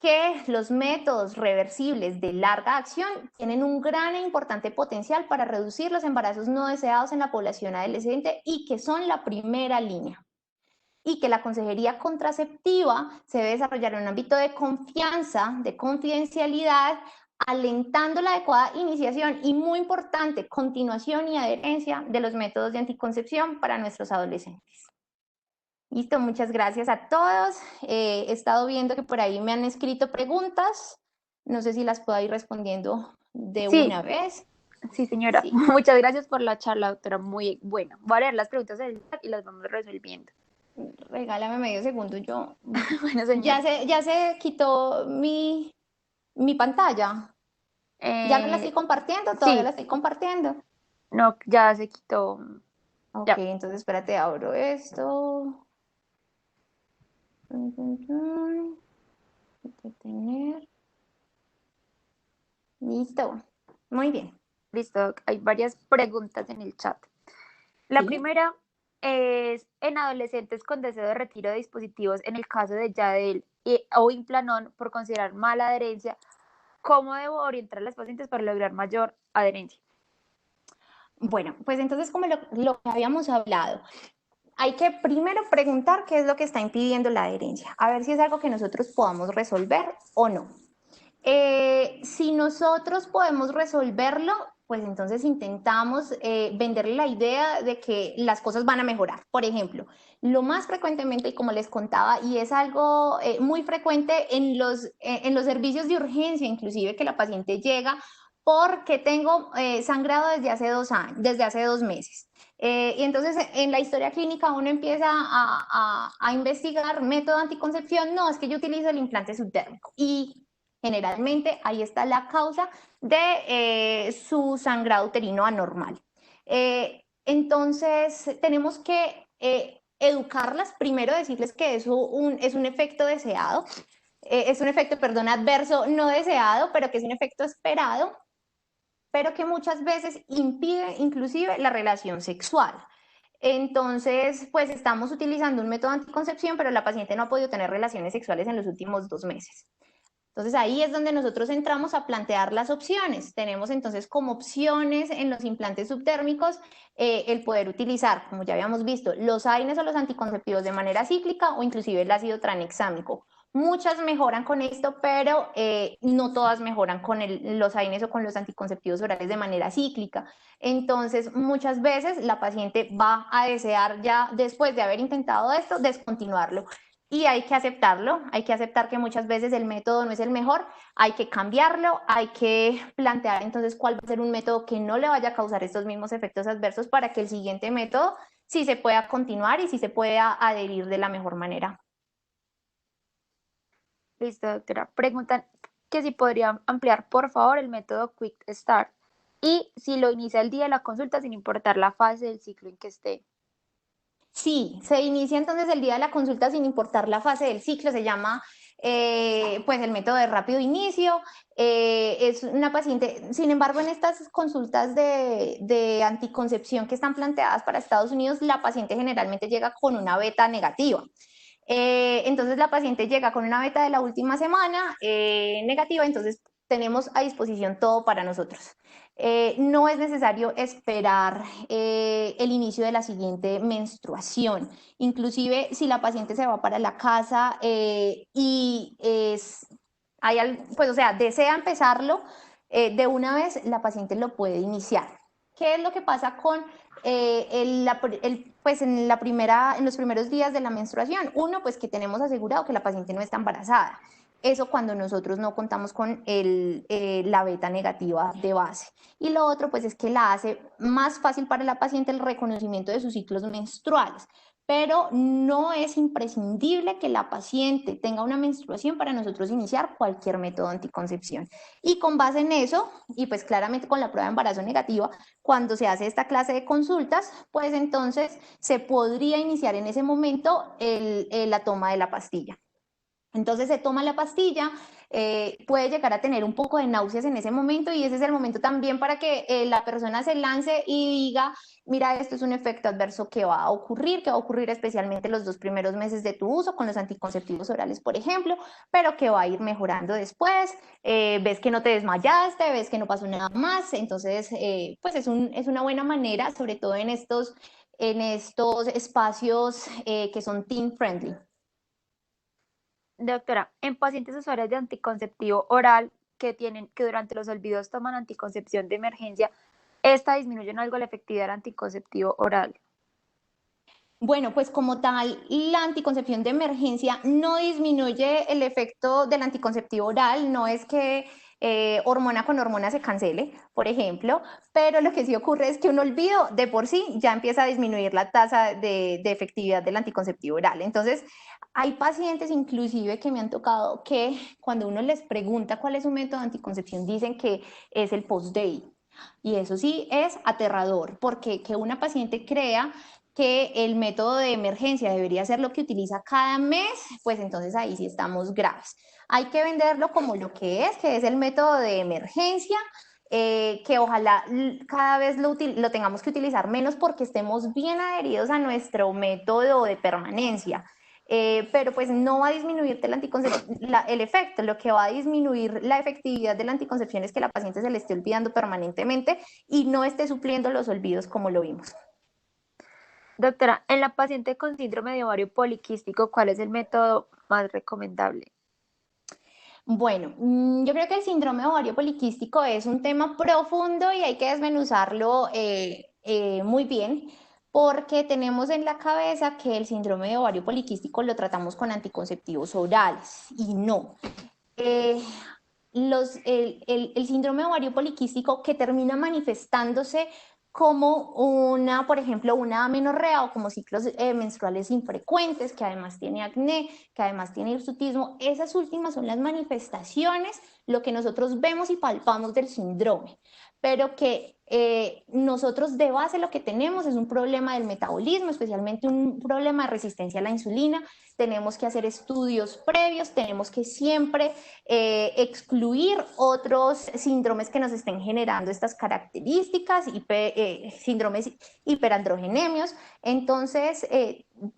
Que los métodos reversibles de larga acción tienen un gran e importante potencial para reducir los embarazos no deseados en la población adolescente y que son la primera línea. Y que la consejería contraceptiva se debe desarrollar en un ámbito de confianza, de confidencialidad, alentando la adecuada iniciación y, muy importante, continuación y adherencia de los métodos de anticoncepción para nuestros adolescentes. Listo, muchas gracias a todos. He estado viendo que por ahí me han escrito preguntas. No sé si las puedo ir respondiendo de una vez. Sí, señora. Sí. Muchas gracias por la charla, doctora. Muy buena. Voy a leer las preguntas del chat y las vamos resolviendo. Regálame medio segundo. Yo bueno, señora. Ya se quitó mi pantalla. ¿Ya no la estoy compartiendo? ¿Todavía la estoy compartiendo? No, ya se quitó. Ok, ya. Entonces espérate, abro esto. Detener. Listo. Muy bien. Listo, hay varias preguntas en el chat. La primera es, en adolescentes con deseo de retiro de dispositivos, en el caso de Yadel o Implanon, por considerar mala adherencia, ¿cómo debo orientar a las pacientes para lograr mayor adherencia? Bueno, pues entonces, como lo que habíamos hablado, hay que primero preguntar qué es lo que está impidiendo la adherencia, a ver si es algo que nosotros podamos resolver o no. Si nosotros podemos resolverlo, pues entonces intentamos venderle la idea de que las cosas van a mejorar. Por ejemplo, lo más frecuentemente, y como les contaba, y es algo muy frecuente en los servicios de urgencia, inclusive, que la paciente llega porque tengo sangrado desde hace 2 años, desde hace 2 meses. Y entonces en la historia clínica uno empieza a investigar método de anticoncepción. No, es que yo utilizo el implante subdérmico y generalmente ahí está la causa de su sangrado uterino anormal. Entonces tenemos que educarlas, primero decirles que eso es un efecto deseado, es un efecto, perdón, adverso no deseado, pero que es un efecto esperado, pero que muchas veces impide inclusive la relación sexual. Entonces, pues estamos utilizando un método de anticoncepción, pero la paciente no ha podido tener relaciones sexuales en los últimos 2 meses. Entonces ahí es donde nosotros entramos a plantear las opciones. Tenemos entonces como opciones en los implantes subdérmicos el poder utilizar, como ya habíamos visto, los AINES o los anticonceptivos de manera cíclica o inclusive el ácido tranexámico. Muchas mejoran con esto, pero no todas mejoran con los AINES o con los anticonceptivos orales de manera cíclica. Entonces, muchas veces la paciente va a desear ya, después de haber intentado esto, descontinuarlo. Y hay que aceptarlo, hay que aceptar que muchas veces el método no es el mejor, hay que cambiarlo, hay que plantear entonces cuál va a ser un método que no le vaya a causar estos mismos efectos adversos para que el siguiente método sí se pueda continuar y sí se pueda adherir de la mejor manera. Listo, doctora. Preguntan que si podría ampliar, por favor, el método Quick Start y si lo inicia el día de la consulta sin importar la fase del ciclo en que esté. Sí, se inicia entonces el día de la consulta sin importar la fase del ciclo, se llama pues el método de rápido inicio. Es una paciente, sin embargo, en estas consultas de anticoncepción que están planteadas para Estados Unidos, la paciente generalmente llega con una beta negativa. Entonces la paciente llega con una beta de la última semana negativa, entonces tenemos a disposición todo para nosotros. No es necesario esperar el inicio de la siguiente menstruación. Inclusive si la paciente se va para la casa y pues, o sea, desea empezarlo, de una vez la paciente lo puede iniciar. ¿Qué es lo que pasa con pues en los primeros días de la menstruación? Uno, pues que tenemos asegurado que la paciente no está embarazada. Eso cuando nosotros no contamos con la beta negativa de base. Y lo otro, pues es que la hace más fácil para la paciente el reconocimiento de sus ciclos menstruales. Pero no es imprescindible que la paciente tenga una menstruación para nosotros iniciar cualquier método de anticoncepción. Y con base en eso, y pues claramente con la prueba de embarazo negativa, cuando se hace esta clase de consultas, pues entonces se podría iniciar en ese momento la toma de la pastilla. Entonces se toma la pastilla, puede llegar a tener un poco de náuseas en ese momento y ese es el momento también para que la persona se lance y diga, mira, esto es un efecto adverso que va a ocurrir especialmente los 2 primeros meses de tu uso con los anticonceptivos orales, por ejemplo, pero que va a ir mejorando después, ves que no te desmayaste, ves que no pasó nada más, entonces pues es una buena manera, sobre todo en estos espacios que son teen friendly. Doctora, en pacientes usuarios de anticonceptivo oral que durante los olvidos toman anticoncepción de emergencia, ¿esta disminuye en algo la efectividad del anticonceptivo oral? Bueno, pues como tal, la anticoncepción de emergencia no disminuye el efecto del anticonceptivo oral, no es que hormona con hormona se cancele, por ejemplo, pero lo que sí ocurre es que un olvido de por sí ya empieza a disminuir la tasa de efectividad del anticonceptivo oral. Entonces, hay pacientes inclusive que me han tocado que cuando uno les pregunta cuál es su método de anticoncepción, dicen que es el post-day. Y eso sí es aterrador, porque que una paciente crea que el método de emergencia debería ser lo que utiliza cada mes, pues entonces ahí sí estamos graves. Hay que venderlo como lo que es el método de emergencia, que ojalá cada vez lo tengamos que utilizar menos porque estemos bien adheridos a nuestro método de permanencia. Pero pues no va a disminuirte el efecto, lo que va a disminuir la efectividad de la anticoncepción es que la paciente se le esté olvidando permanentemente y no esté supliendo los olvidos como lo vimos. Doctora, en la paciente con síndrome de ovario poliquístico, ¿cuál es el método más recomendable? Bueno, yo creo que el síndrome de ovario poliquístico es un tema profundo y hay que desmenuzarlo muy bien porque tenemos en la cabeza que el síndrome de ovario poliquístico lo tratamos con anticonceptivos orales y no. El síndrome de ovario poliquístico que termina manifestándose como por ejemplo, una amenorrea o como ciclos menstruales infrecuentes, que además tiene acné, que además tiene hirsutismo. Esas últimas son las manifestaciones, lo que nosotros vemos y palpamos del síndrome, pero que nosotros de base lo que tenemos es un problema del metabolismo, especialmente un problema de resistencia a la insulina. Tenemos que hacer estudios previos, tenemos que siempre excluir otros síndromes que nos estén generando estas características, síndromes hiperandrogenemios. Entonces,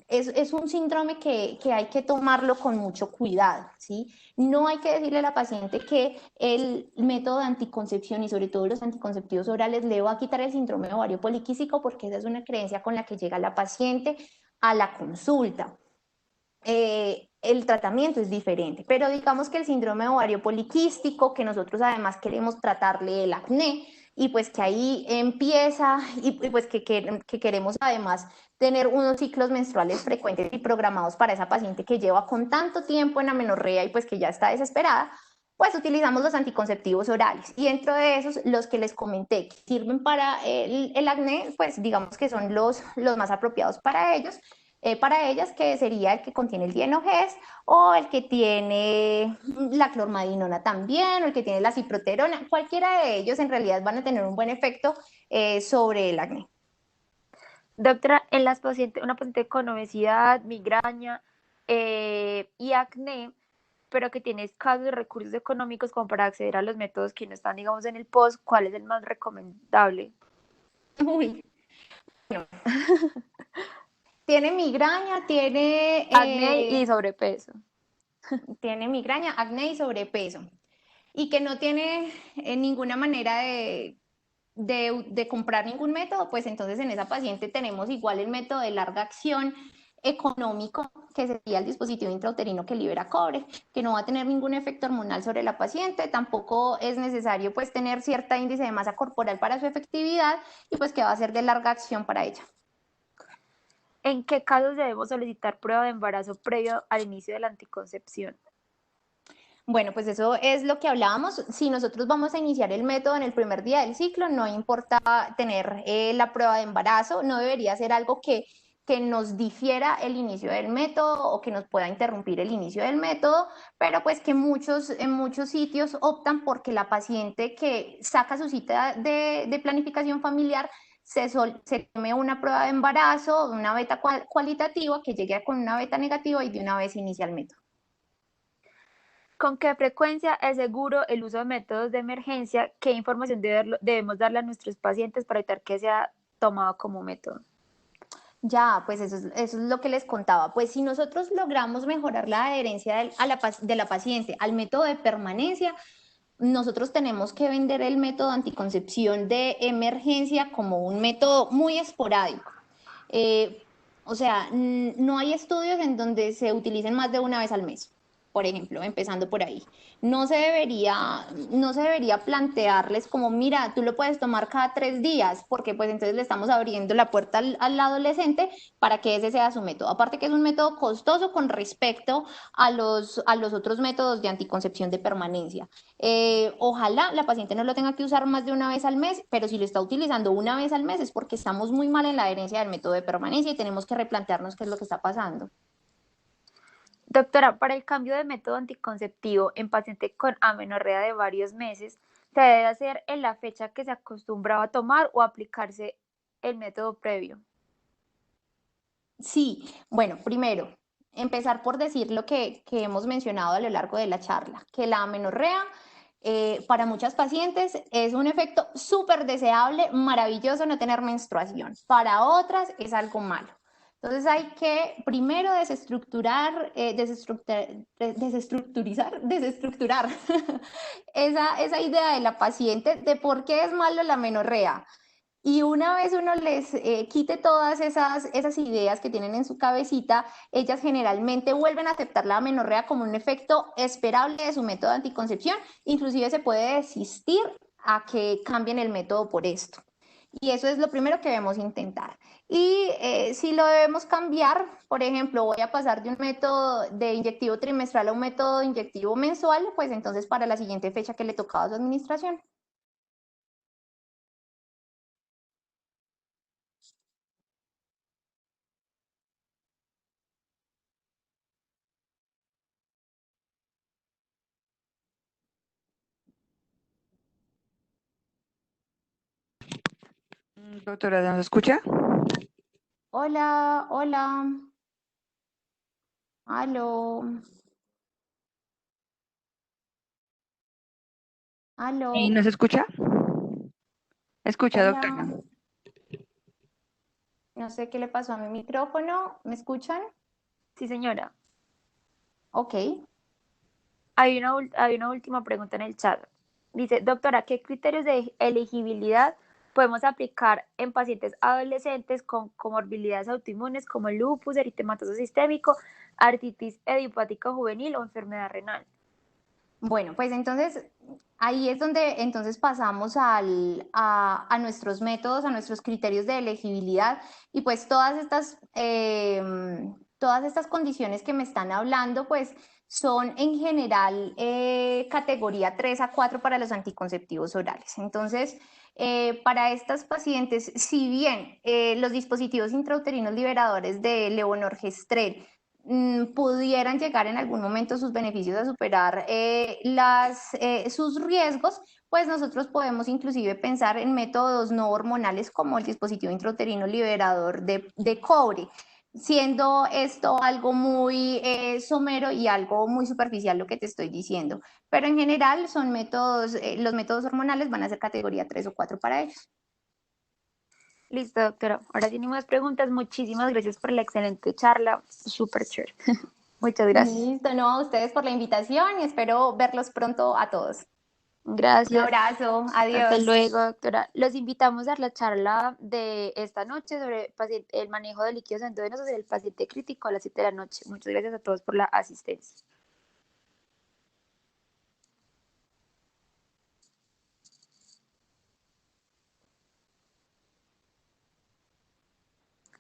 es un síndrome que hay que tomarlo con mucho cuidado, ¿sí? No hay que decirle a la paciente que el método de anticoncepción y sobre todo los anticonceptivos orales le va a quitar el síndrome de ovario poliquístico porque esa es una creencia con la que llega la paciente a la consulta. El tratamiento es diferente, pero digamos que el síndrome de ovario poliquístico, que nosotros además queremos tratarle el acné, y pues que ahí empieza, y pues que queremos además tener unos ciclos menstruales frecuentes y programados para esa paciente que lleva con tanto tiempo en amenorrea y pues que ya está desesperada, pues utilizamos los anticonceptivos orales. Y dentro de esos, los que les comenté que sirven para el acné, pues digamos que son los más apropiados para ellos. Para ellas, que sería el que contiene el dienogés o el que tiene la clormadinona también o el que tiene la ciproterona. Cualquiera de ellos en realidad van a tener un buen efecto sobre el acné. Doctora, en una paciente con obesidad, migraña y acné, pero que tiene escasos recursos económicos como para acceder a los métodos que no están, digamos, en el post, ¿cuál es el más recomendable? Uy, bueno. tiene migraña, Acné y sobrepeso. tiene migraña, acné y sobrepeso, y que no tiene ninguna manera de comprar ningún método, pues entonces en esa paciente tenemos igual el método de larga acción económico, que sería el dispositivo intrauterino que libera cobre, que no va a tener ningún efecto hormonal sobre la paciente, tampoco es necesario pues tener cierto índice de masa corporal para su efectividad y pues que va a ser de larga acción para ella. ¿En qué casos debemos solicitar prueba de embarazo previo al inicio de la anticoncepción? Bueno, pues eso es lo que hablábamos. Si nosotros vamos a iniciar el método en el primer día del ciclo, no importa tener la prueba de embarazo, no debería ser algo que nos difiera el inicio del método o que nos pueda interrumpir el inicio del método, pero pues que en muchos sitios optan porque la paciente que saca su cita de planificación familiar se tome una prueba de embarazo, una beta cualitativa, que llegue con una beta negativa y de una vez inicia el método. ¿Con qué frecuencia es seguro el uso de métodos de emergencia? ¿Qué información debemos darle a nuestros pacientes para evitar que sea tomado como método? Ya, pues eso es lo que les contaba. Pues si nosotros logramos mejorar la adherencia de la paciente al método de permanencia, nosotros tenemos que vender el método de anticoncepción de emergencia como un método muy esporádico. O sea, no hay estudios en donde se utilicen más de una vez al mes, por ejemplo, empezando por ahí. No se debería plantearles como, mira, tú lo puedes tomar cada 3 días, porque pues entonces le estamos abriendo la puerta al adolescente para que ese sea su método. Aparte que es un método costoso con respecto a los otros métodos de anticoncepción de permanencia. Ojalá la paciente no lo tenga que usar más de una vez al mes, pero si lo está utilizando una vez al mes es porque estamos muy mal en la adherencia del método de permanencia y tenemos que replantearnos qué es lo que está pasando. Doctora, para el cambio de método anticonceptivo en paciente con amenorrea de varios meses, ¿se debe hacer en la fecha que se acostumbraba a tomar o aplicarse el método previo? Sí, bueno, primero, empezar por decir lo que hemos mencionado a lo largo de la charla, que la amenorrea para muchas pacientes es un efecto súper deseable, maravilloso no tener menstruación. Para otras es algo malo. Entonces hay que primero desestructurar esa idea de la paciente de por qué es malo la amenorrea. Y una vez uno les quite todas esas ideas que tienen en su cabecita, ellas generalmente vuelven a aceptar la amenorrea como un efecto esperable de su método de anticoncepción. Inclusive se puede desistir a que cambien el método por esto. Y eso es lo primero que debemos intentar. Y si lo debemos cambiar, por ejemplo, voy a pasar de un método de inyectivo trimestral a un método de inyectivo mensual, pues entonces para la siguiente fecha que le tocaba a su administración. Doctora, ¿nos escucha? Hola, hola. Aló, aló, ¿Y nos escucha? Escucha, doctora. hola. No sé qué le pasó a mi micrófono. ¿Me escuchan? Sí, señora. Ok. Hay una última pregunta en el chat. Dice, doctora, ¿qué criterios de elegibilidad podemos aplicar en pacientes adolescentes con comorbilidades autoinmunes como el lupus, eritematoso sistémico, artritis idiopática juvenil o enfermedad renal? Bueno, pues entonces ahí es donde entonces pasamos a nuestros métodos, a nuestros criterios de elegibilidad y pues todas estas condiciones que me están hablando pues son en general categoría 3 a 4 para los anticonceptivos orales. Entonces, para estas pacientes, si bien los dispositivos intrauterinos liberadores de levonorgestrel pudieran llegar en algún momento sus beneficios a superar sus riesgos, pues nosotros podemos inclusive pensar en métodos no hormonales como el dispositivo intrauterino liberador de cobre, siendo esto algo muy somero y algo muy superficial lo que te estoy diciendo. Pero en general son métodos, los métodos hormonales van a ser categoría 3 o 4 para ellos. Listo, doctora. Ahora tiene más preguntas. Muchísimas gracias por la excelente charla. Súper chévere. Muchas gracias. Listo, no, a ustedes por la invitación y espero verlos pronto a todos. Un Gracias. abrazo, Hasta adiós. luego, doctora. Los invitamos a la charla de esta noche sobre el manejo de líquidos endógenos en el paciente crítico a las 7 de la noche. Muchas gracias a todos por la asistencia.